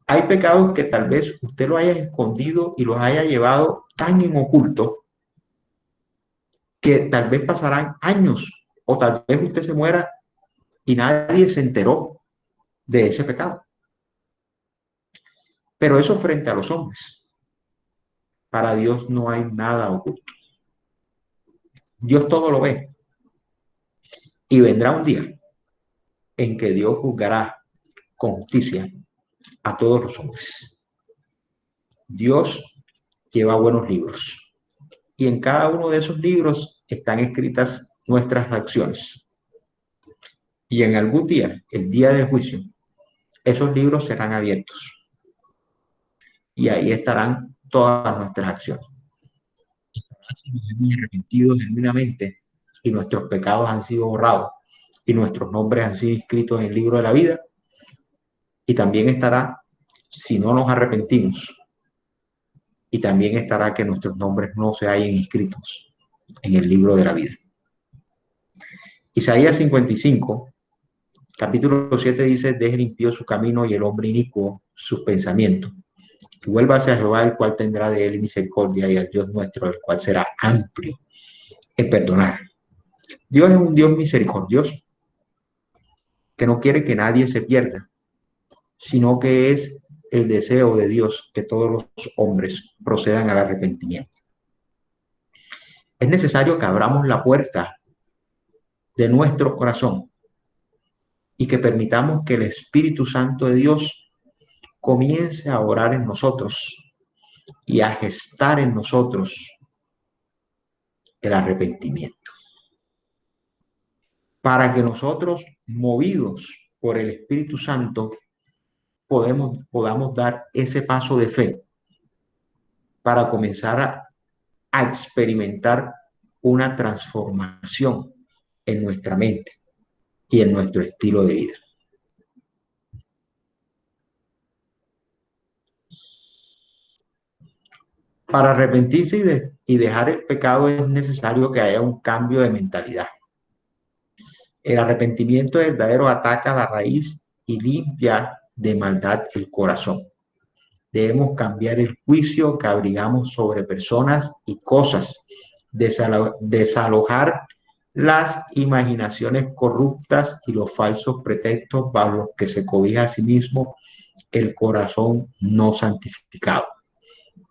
Hay pecados que tal vez usted los haya escondido y los haya llevado tan en oculto que tal vez pasarán años o tal vez usted se muera y nadie se enteró de ese pecado. Pero eso frente a los hombres. Para Dios no hay nada oculto. Dios todo lo ve. Y vendrá un día en que Dios juzgará con justicia a todos los hombres. Dios lleva buenos libros. Y en cada uno de esos libros están escritas nuestras acciones. Y en algún día, el día del juicio, esos libros serán abiertos. Y ahí estarán todas nuestras acciones. Si nos hemos arrepentido genuinamente y nuestros pecados han sido borrados y nuestros nombres han sido inscritos en el libro de la vida, y también estará si no nos arrepentimos, y también estará que nuestros nombres no se hayan inscritos en el libro de la vida. Isaías 55, capítulo 7 dice: deje limpio su camino y el hombre inicuo sus pensamientos. Y vuelva hacia Jehová, el cual tendrá de él misericordia, y al Dios nuestro, el cual será amplio en perdonar. Dios es un Dios misericordioso, que no quiere que nadie se pierda, sino que es el deseo de Dios que todos los hombres procedan al arrepentimiento. Es necesario que abramos la puerta de nuestro corazón y que permitamos que el Espíritu Santo de Dios comience a orar en nosotros y a gestar en nosotros el arrepentimiento, para que nosotros, movidos por el Espíritu Santo, podamos dar ese paso de fe para comenzar a experimentar una transformación en nuestra mente y en nuestro estilo de vida. Para arrepentirse y dejar el pecado es necesario que haya un cambio de mentalidad. El arrepentimiento verdadero ataca la raíz y limpia de maldad el corazón. Debemos cambiar el juicio que abrigamos sobre personas y cosas, desalojar las imaginaciones corruptas y los falsos pretextos bajo los que se cobija a sí mismo el corazón no santificado.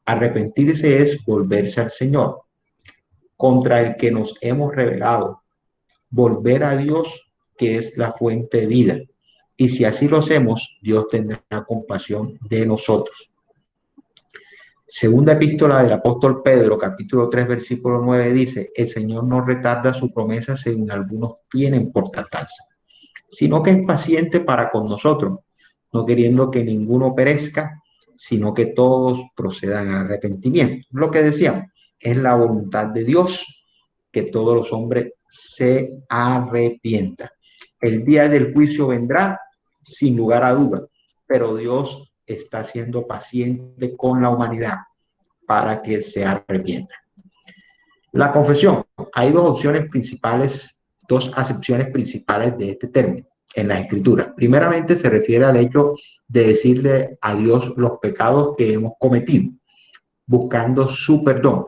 Arrepentirse es volverse al Señor, contra el que nos hemos rebelado, volver a Dios, que es la fuente de vida. Y si así lo hacemos, Dios tendrá compasión de nosotros. Segunda epístola del apóstol Pedro, capítulo 3, versículo 9 dice: el Señor no retarda su promesa según algunos tienen por tardanza, sino que es paciente para con nosotros, no queriendo que ninguno perezca, sino que todos procedan al arrepentimiento. Lo que decíamos, es la voluntad de Dios que todos los hombres se arrepientan. El día del juicio vendrá sin lugar a duda, pero Dios está siendo paciente con la humanidad para que se arrepienta. La confesión. Hay dos opciones principales, dos acepciones principales de este término en la Escritura. Primeramente, se refiere al hecho de decirle a Dios los pecados que hemos cometido, buscando su perdón.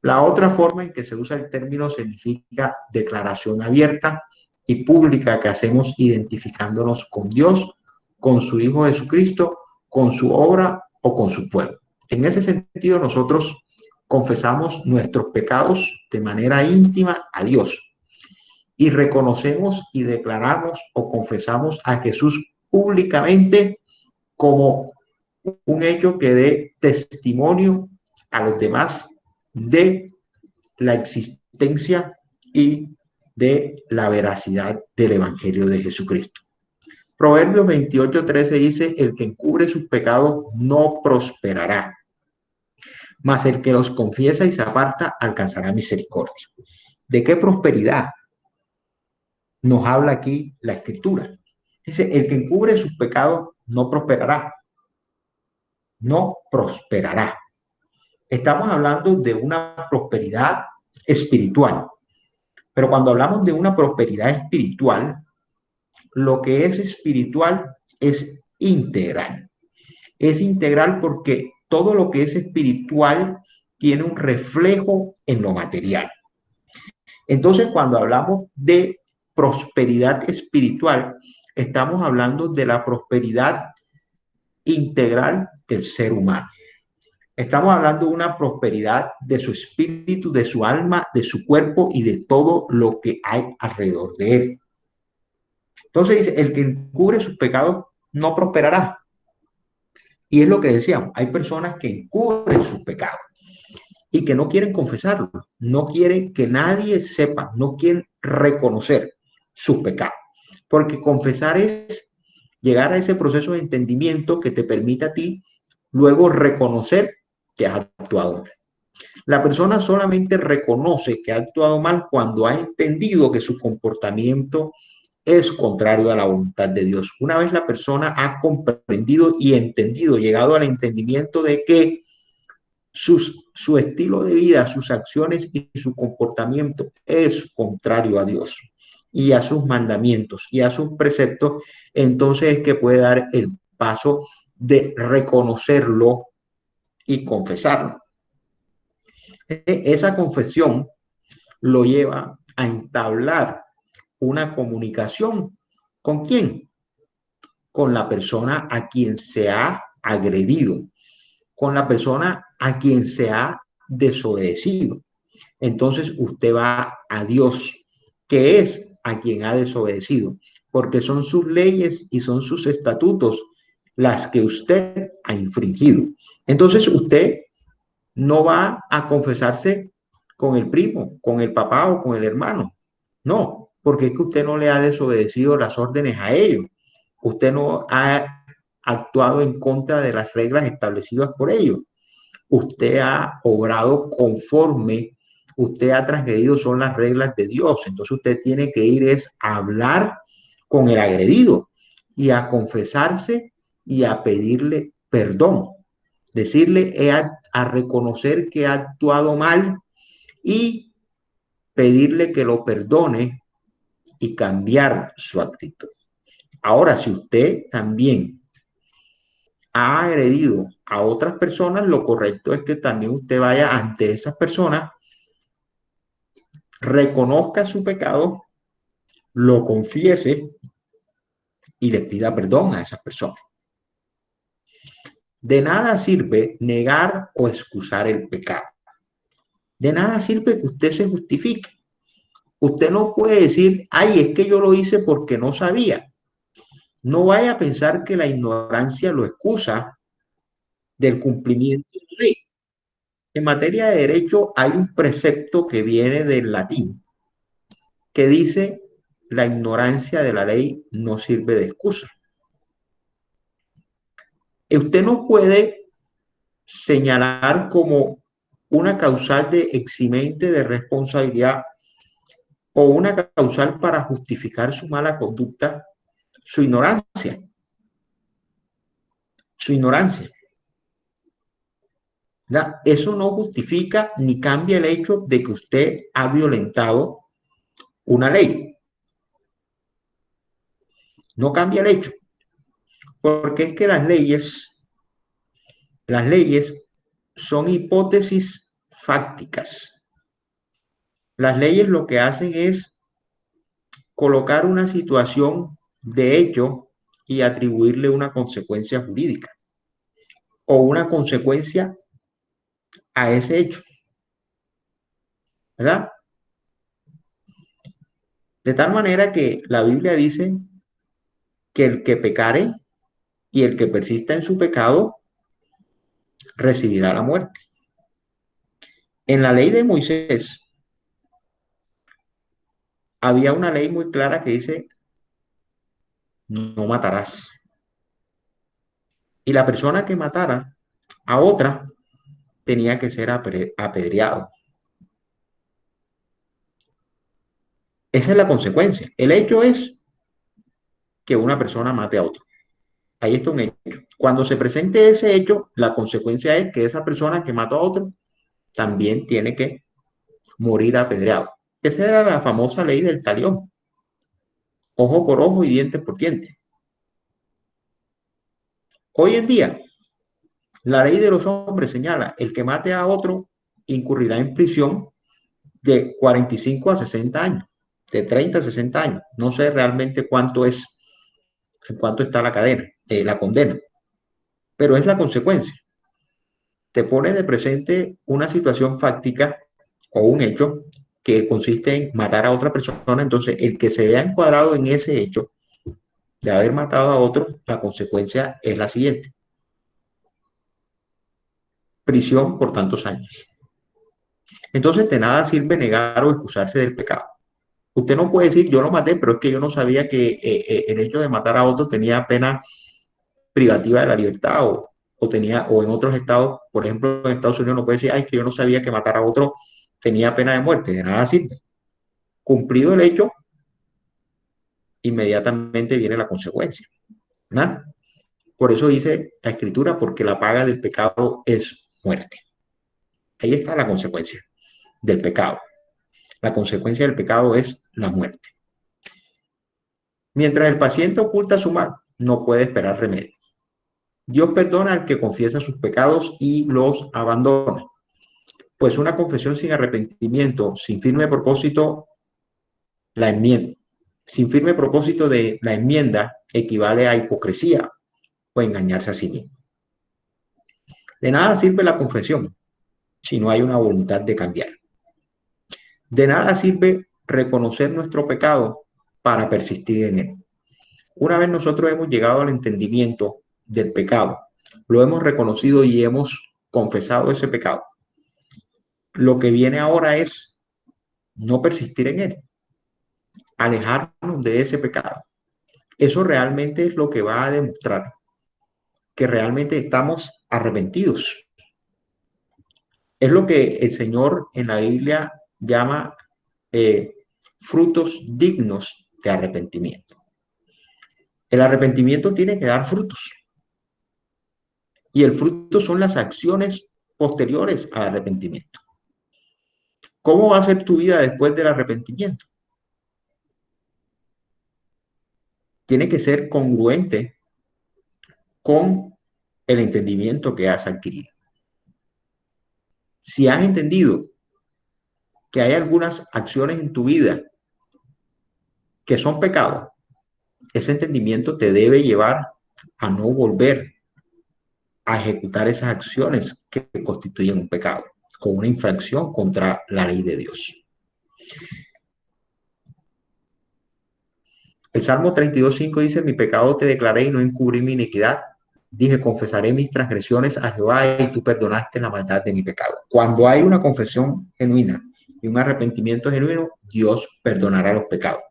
La otra forma en que se usa el término significa declaración abierta y pública que hacemos identificándonos con Dios, con su Hijo Jesucristo, con su obra o con su pueblo. En ese sentido, nosotros confesamos nuestros pecados de manera íntima a Dios y reconocemos y declaramos o confesamos a Jesús públicamente como un hecho que dé testimonio a los demás de la existencia y de la veracidad del Evangelio de Jesucristo. Proverbios 28:13 dice: el que encubre sus pecados no prosperará, mas el que los confiesa y se aparta alcanzará misericordia. ¿De qué prosperidad nos habla aquí la Escritura? Dice: el que encubre sus pecados no prosperará. No prosperará. Estamos hablando de una prosperidad espiritual. Pero cuando hablamos de una prosperidad espiritual, lo que es espiritual es integral. Es integral porque todo lo que es espiritual tiene un reflejo en lo material. Entonces, cuando hablamos de prosperidad espiritual, estamos hablando de la prosperidad integral del ser humano. Estamos hablando de una prosperidad de su espíritu, de su alma, de su cuerpo y de todo lo que hay alrededor de él. Entonces dice, el que encubre sus pecados no prosperará. Y es lo que decíamos, hay personas que encubren sus pecados y que no quieren confesarlo, no quieren que nadie sepa, no quieren reconocer sus pecados. Porque confesar es llegar a ese proceso de entendimiento que te permite a ti luego reconocer que has actuado mal. La persona solamente reconoce que ha actuado mal cuando ha entendido que su comportamiento es contrario a la voluntad de Dios. Una vez la persona ha comprendido y entendido, llegado al entendimiento de que su estilo de vida, sus acciones y su comportamiento es contrario a Dios y a sus mandamientos y a sus preceptos, entonces es que puede dar el paso de reconocerlo y confesarlo. Esa confesión lo lleva a entablar una comunicación. ¿Con quién? Con la persona a quien se ha agredido, con la persona a quien se ha desobedecido. Entonces usted va a Dios, que es a quien ha desobedecido, porque son sus leyes y son sus estatutos las que usted ha infringido. Entonces usted no va a confesarse con el primo, con el papá o con el hermano. No, porque es que usted no le ha desobedecido las órdenes a ellos. Usted no ha actuado en contra de las reglas establecidas por ellos. Usted ha obrado conforme usted ha transgredido son las reglas de Dios. Entonces usted tiene que ir es a hablar con el agredido y a confesarse y a pedirle perdón. Decirle a reconocer que ha actuado mal y pedirle que lo perdone y cambiar su actitud. Ahora, si usted también ha agredido a otras personas, lo correcto es que también usted vaya ante esas personas, reconozca su pecado, lo confiese y le pida perdón a esas personas. De nada sirve negar o excusar el pecado. De nada sirve que usted se justifique. Usted no puede decir, ay, es que yo lo hice porque no sabía. No vaya a pensar que la ignorancia lo excusa del cumplimiento de la ley. En materia de derecho hay un precepto que viene del latín que dice la ignorancia de la ley no sirve de excusa. Usted no puede señalar como una causal de eximente de responsabilidad o una causal para justificar su mala conducta, su ignorancia. Su ignorancia. ¿Verdad? Eso no justifica ni cambia el hecho de que usted ha violentado una ley. No cambia el hecho. Porque es que las leyes son hipótesis fácticas. Las leyes lo que hacen es colocar una situación de hecho y atribuirle una consecuencia jurídica o una consecuencia a ese hecho, ¿verdad? De tal manera que la Biblia dice que el que pecare y el que persista en su pecado recibirá la muerte. En la ley de Moisés había una ley muy clara que dice, no matarás. Y la persona que matara a otra tenía que ser apedreado. Esa es la consecuencia. El hecho es que una persona mate a otra. Ahí está un hecho. Cuando se presente ese hecho, la consecuencia es que esa persona que mató a otro también tiene que morir apedreado. Esa era la famosa ley del talión, ojo por ojo y diente por diente. Hoy en día, la ley de los hombres señala, el que mate a otro incurrirá en prisión de 45 a 60 años, de 30 a 60 años. No sé realmente cuánto es, en cuánto está la cadena, la condena, pero es la consecuencia. Te pone de presente una situación fáctica o un hecho que consiste en matar a otra persona. Entonces, el que se vea encuadrado en ese hecho de haber matado a otro, la consecuencia es la siguiente: prisión por tantos años. Entonces, de nada sirve negar o excusarse del pecado. Usted no puede decir, yo lo maté, pero es que yo no sabía que el hecho de matar a otro tenía pena privativa de la libertad o en otros estados, por ejemplo, en Estados Unidos no puede decir, ay, que yo no sabía que matar a otro tenía pena de muerte. De nada sirve. Cumplido el hecho, inmediatamente viene la consecuencia. ¿No? Por eso dice la escritura, porque la paga del pecado es muerte. Ahí está la consecuencia del pecado. La consecuencia del pecado es la muerte. Mientras el paciente oculta su mal, no puede esperar remedio. Dios perdona al que confiesa sus pecados y los abandona. Pues una confesión sin arrepentimiento, sin firme propósito, la enmienda. Sin firme propósito de la enmienda equivale a hipocresía o engañarse a sí mismo. De nada sirve la confesión si no hay una voluntad de cambiar. De nada sirve reconocer nuestro pecado para persistir en él. Una vez nosotros hemos llegado al entendimiento del pecado, lo hemos reconocido y hemos confesado ese pecado, lo que viene ahora es no persistir en él, alejarnos de ese pecado. Eso realmente es lo que va a demostrar que realmente estamos arrepentidos. Es lo que el Señor en la Biblia llama eh, frutos dignos de arrepentimiento. El arrepentimiento tiene que dar frutos y el fruto son las acciones posteriores al arrepentimiento. ¿Cómo va a ser tu vida después del arrepentimiento? Tiene que ser congruente con el entendimiento que has adquirido. Si has entendido que hay algunas acciones en tu vida que son pecados, ese entendimiento te debe llevar a no volver a ejecutar esas acciones que constituyen un pecado, con una infracción contra la ley de Dios. El Salmo 32:5 dice, mi pecado te declaré y no encubrí mi iniquidad. Dije, confesaré mis transgresiones a Jehová y tú perdonaste la maldad de mi pecado. Cuando hay una confesión genuina y un arrepentimiento genuino, Dios perdonará los pecados.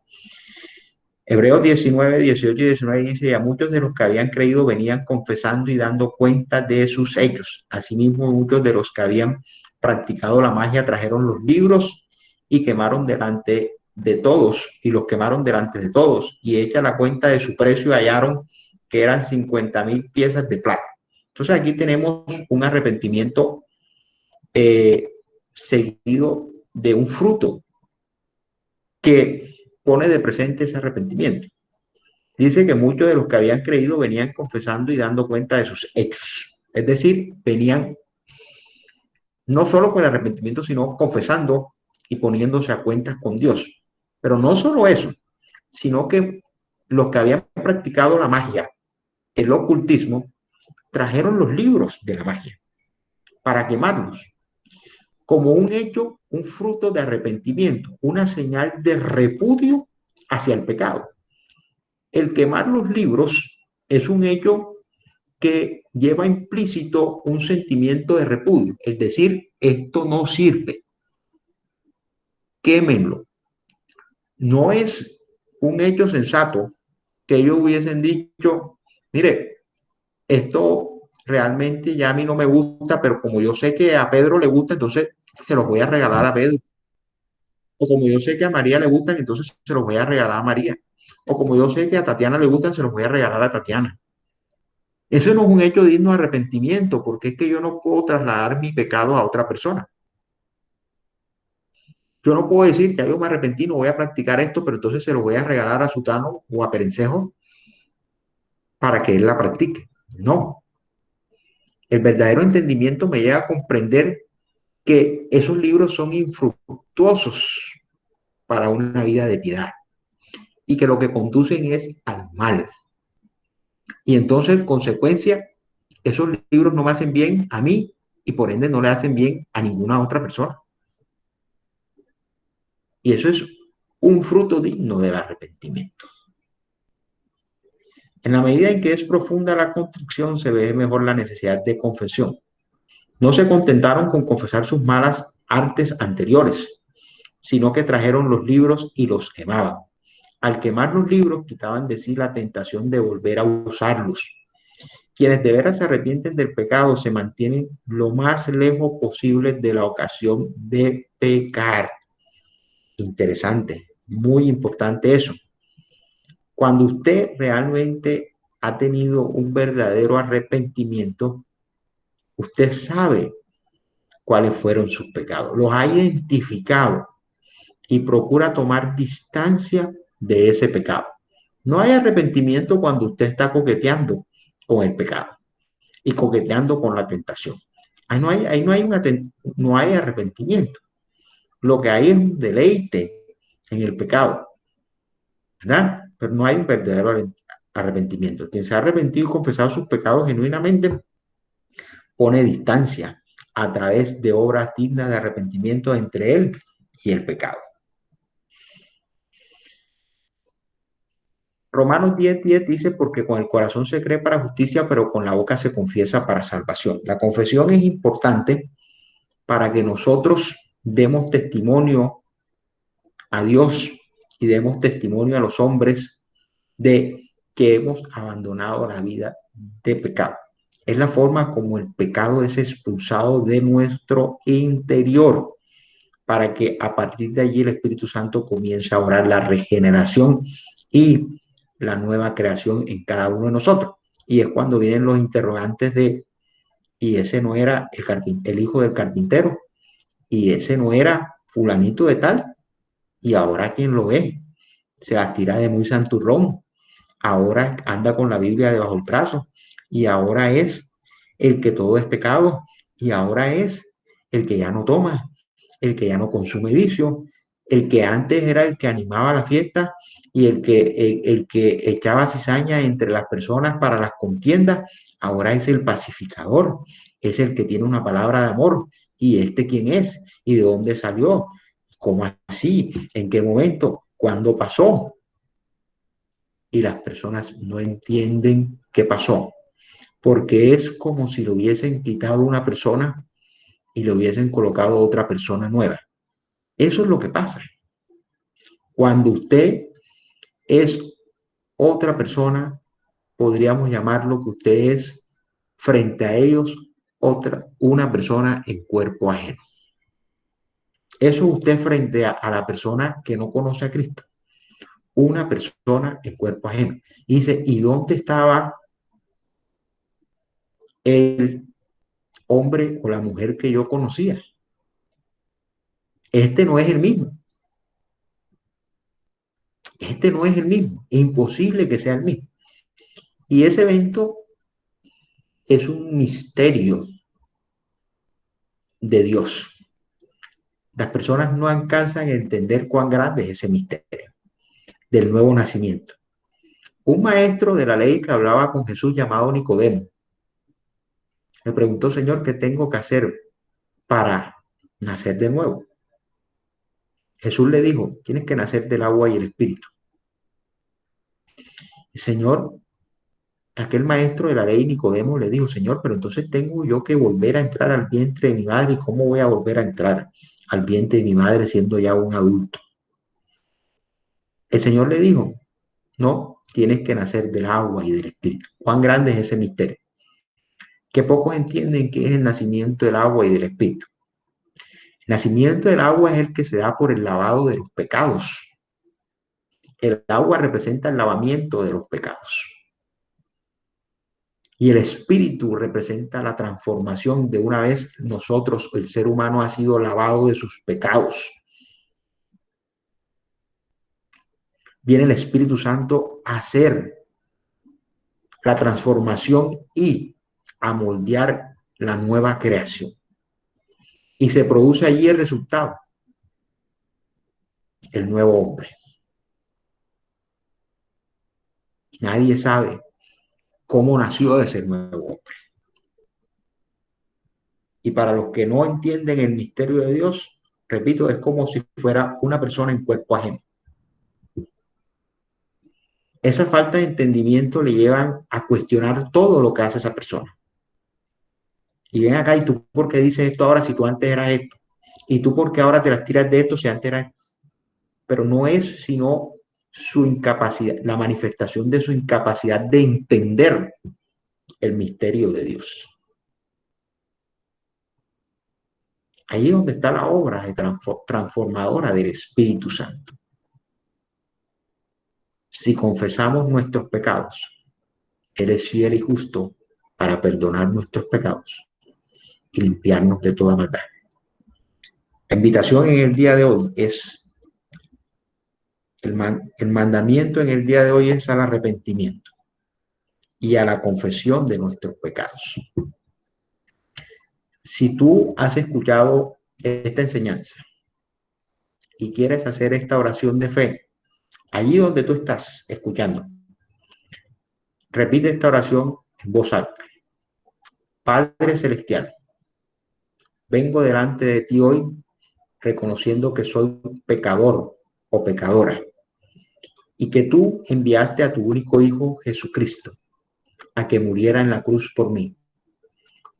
Hebreos 19, 18 y 19 dice, y a muchos de los que habían creído venían confesando y dando cuenta de sus hechos. Asimismo, muchos de los que habían practicado la magia trajeron los libros y quemaron delante de todos, y los quemaron delante de todos, y hecha la cuenta de su precio hallaron que eran 50,000 piezas de plata. Entonces aquí tenemos un arrepentimiento seguido de un fruto que pone de presente ese arrepentimiento. Dice que muchos de los que habían creído venían confesando y dando cuenta de sus hechos. Es decir, venían no solo con el arrepentimiento, sino confesando y poniéndose a cuentas con Dios. Pero no solo eso, sino que los que habían practicado la magia, el ocultismo, trajeron los libros de la magia para quemarlos como un hecho, un fruto de arrepentimiento, una señal de repudio hacia el pecado. El quemar los libros es un hecho que lleva implícito un sentimiento de repudio, es decir, esto no sirve, quémenlo. No es un hecho sensato que ellos hubiesen dicho, mire, esto realmente ya a mí no me gusta, pero como yo sé que a Pedro le gusta, entonces se los voy a regalar a Pedro. O como yo sé que a María le gustan, entonces se los voy a regalar a María. O como yo sé que a Tatiana le gustan, se los voy a regalar a Tatiana. Eso no es un hecho digno de arrepentimiento, porque es que yo no puedo trasladar mi pecado a otra persona. Yo no puedo decir, ya yo me arrepentí, no voy a practicar esto, pero entonces se lo voy a regalar a Sutano o a Perencejo para que él la practique. No, el verdadero entendimiento me lleva a comprender que esos libros son infructuosos para una vida de piedad y que lo que conducen es al mal. Y entonces, en consecuencia, esos libros no me hacen bien a mí y por ende no le hacen bien a ninguna otra persona. Y eso es un fruto digno del arrepentimiento. En la medida en que es profunda la constricción, se ve mejor la necesidad de confesión. No se contentaron con confesar sus malas artes anteriores, sino que trajeron los libros y los quemaban. Al quemar los libros, quitaban de sí la tentación de volver a usarlos. Quienes de veras se arrepienten del pecado se mantienen lo más lejos posible de la ocasión de pecar. Interesante, muy importante eso. Cuando usted realmente ha tenido un verdadero arrepentimiento, usted sabe cuáles fueron sus pecados, los ha identificado y procura tomar distancia de ese pecado. No hay arrepentimiento cuando usted está coqueteando con el pecado y coqueteando con la tentación. No hay arrepentimiento. Lo que hay es un deleite en el pecado, ¿verdad? Pero no hay un verdadero arrepentimiento. Quien se ha arrepentido y confesado sus pecados genuinamente pone distancia a través de obras dignas de arrepentimiento entre él y el pecado. Romanos 10:10 dice, porque con el corazón se cree para justicia, pero con la boca se confiesa para salvación. La confesión es importante para que nosotros demos testimonio a Dios y demos testimonio a los hombres de que hemos abandonado la vida de pecado. Es la forma como el pecado es expulsado de nuestro interior para que a partir de allí el Espíritu Santo comience a orar la regeneración y la nueva creación en cada uno de nosotros. Y es cuando vienen los interrogantes de, y ese no era el hijo del carpintero, y ese no era fulanito de tal, y ahora quién lo es. Se las tira de muy santurrón, ahora anda con la Biblia debajo del brazo, y ahora es el que todo es pecado, y ahora es el que ya no toma, el que ya no consume vicio, el que antes era el que animaba la fiesta y el que echaba cizaña entre las personas para las contiendas, ahora es el pacificador, es el que tiene una palabra de amor. ¿Y este quién es? ¿Y de dónde salió? ¿Cómo así? ¿En qué momento? ¿Cuándo pasó? Y las personas no entienden qué pasó, porque es como si le hubiesen quitado una persona y le hubiesen colocado otra persona nueva. Eso es lo que pasa. Cuando usted es otra persona, podríamos llamarlo que usted es frente a ellos una persona en cuerpo ajeno. Eso es usted frente a la persona que no conoce a Cristo, una persona en cuerpo ajeno. Y dice, ¿y dónde estaba el hombre o la mujer que yo conocía? Este no es el mismo. Este no es el mismo. Es imposible que sea el mismo. Y ese evento es un misterio de Dios. Las personas no alcanzan a entender cuán grande es ese misterio del nuevo nacimiento. Un maestro de la ley que hablaba con Jesús llamado Nicodemo le preguntó, Señor, ¿qué tengo que hacer para nacer de nuevo? Jesús le dijo, tienes que nacer del agua y el espíritu. El Señor, aquel maestro de la ley Nicodemo le dijo, Señor, pero entonces tengo yo que volver a entrar al vientre de mi madre. ¿Y cómo voy a volver a entrar al vientre de mi madre siendo ya un adulto? El Señor le dijo, no, tienes que nacer del agua y del espíritu. ¿Cuán grande es ese misterio? Que pocos entienden que es el nacimiento del agua y del espíritu. El nacimiento del agua es el que se da por el lavado de los pecados. El agua representa el lavamiento de los pecados. Y el espíritu representa la transformación de una vez nosotros, el ser humano, ha sido lavado de sus pecados. viene el Espíritu Santo a hacer la transformación y a moldear la nueva creación. Y se produce allí el resultado, el nuevo hombre. Nadie sabe cómo nació ese nuevo hombre. Y para los que no entienden el misterio de Dios, repito, es como si fuera una persona en cuerpo ajeno. Esa falta de entendimiento le llevan a cuestionar todo lo que hace esa persona. Y ven acá, ¿y tú por qué dices esto ahora si tú antes eras esto? ¿Y tú por qué ahora te las tiras de esto si antes eras esto? Pero no es sino su incapacidad, la manifestación de su incapacidad de entender el misterio de Dios. Ahí es donde está la obra de transformadora del Espíritu Santo. Si confesamos nuestros pecados, Él es fiel y justo para perdonar nuestros pecados y limpiarnos de toda maldad. La invitación en el día de hoy es, el mandamiento en el día de hoy es al arrepentimiento y a la confesión de nuestros pecados. Si tú has escuchado esta enseñanza y quieres hacer esta oración de fe, allí donde tú estás escuchando, repite esta oración en voz alta. Padre Celestial, vengo delante de ti hoy reconociendo que soy pecador o pecadora y que tú enviaste a tu único Hijo Jesucristo a que muriera en la cruz por mí.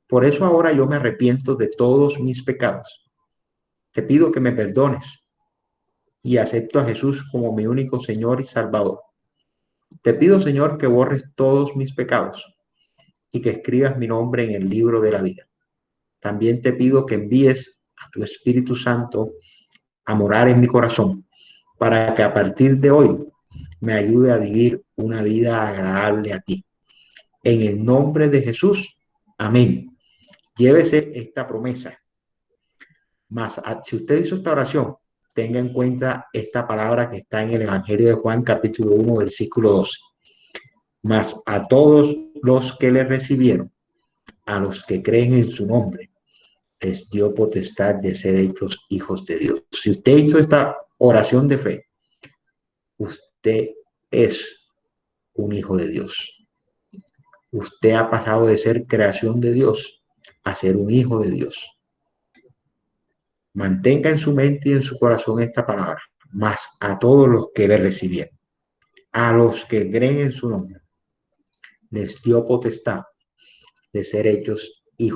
Por eso ahora yo me arrepiento de todos mis pecados. Te pido que me perdones y acepto a Jesús como mi único Señor y Salvador. Te pido, Señor, que borres todos mis pecados y que escribas mi nombre en el libro de la vida. También te pido que envíes a tu Espíritu Santo a morar en mi corazón para que a partir de hoy me ayude a vivir una vida agradable a ti. En el nombre de Jesús, amén. Llévese esta promesa. Más, si usted hizo esta oración, tenga en cuenta esta palabra que está en el Evangelio de Juan, capítulo 1, versículo 12. Mas a todos los que le recibieron, a los que creen en su nombre, les dio potestad de ser hechos hijos de Dios. Si usted hizo esta oración de fe, usted es un hijo de Dios. Usted ha pasado de ser creación de Dios a ser un hijo de Dios. Mantenga en su mente y en su corazón esta palabra. Mas a todos los que le recibieron, a los que creen en su nombre, les dio potestad de ser hechos hijos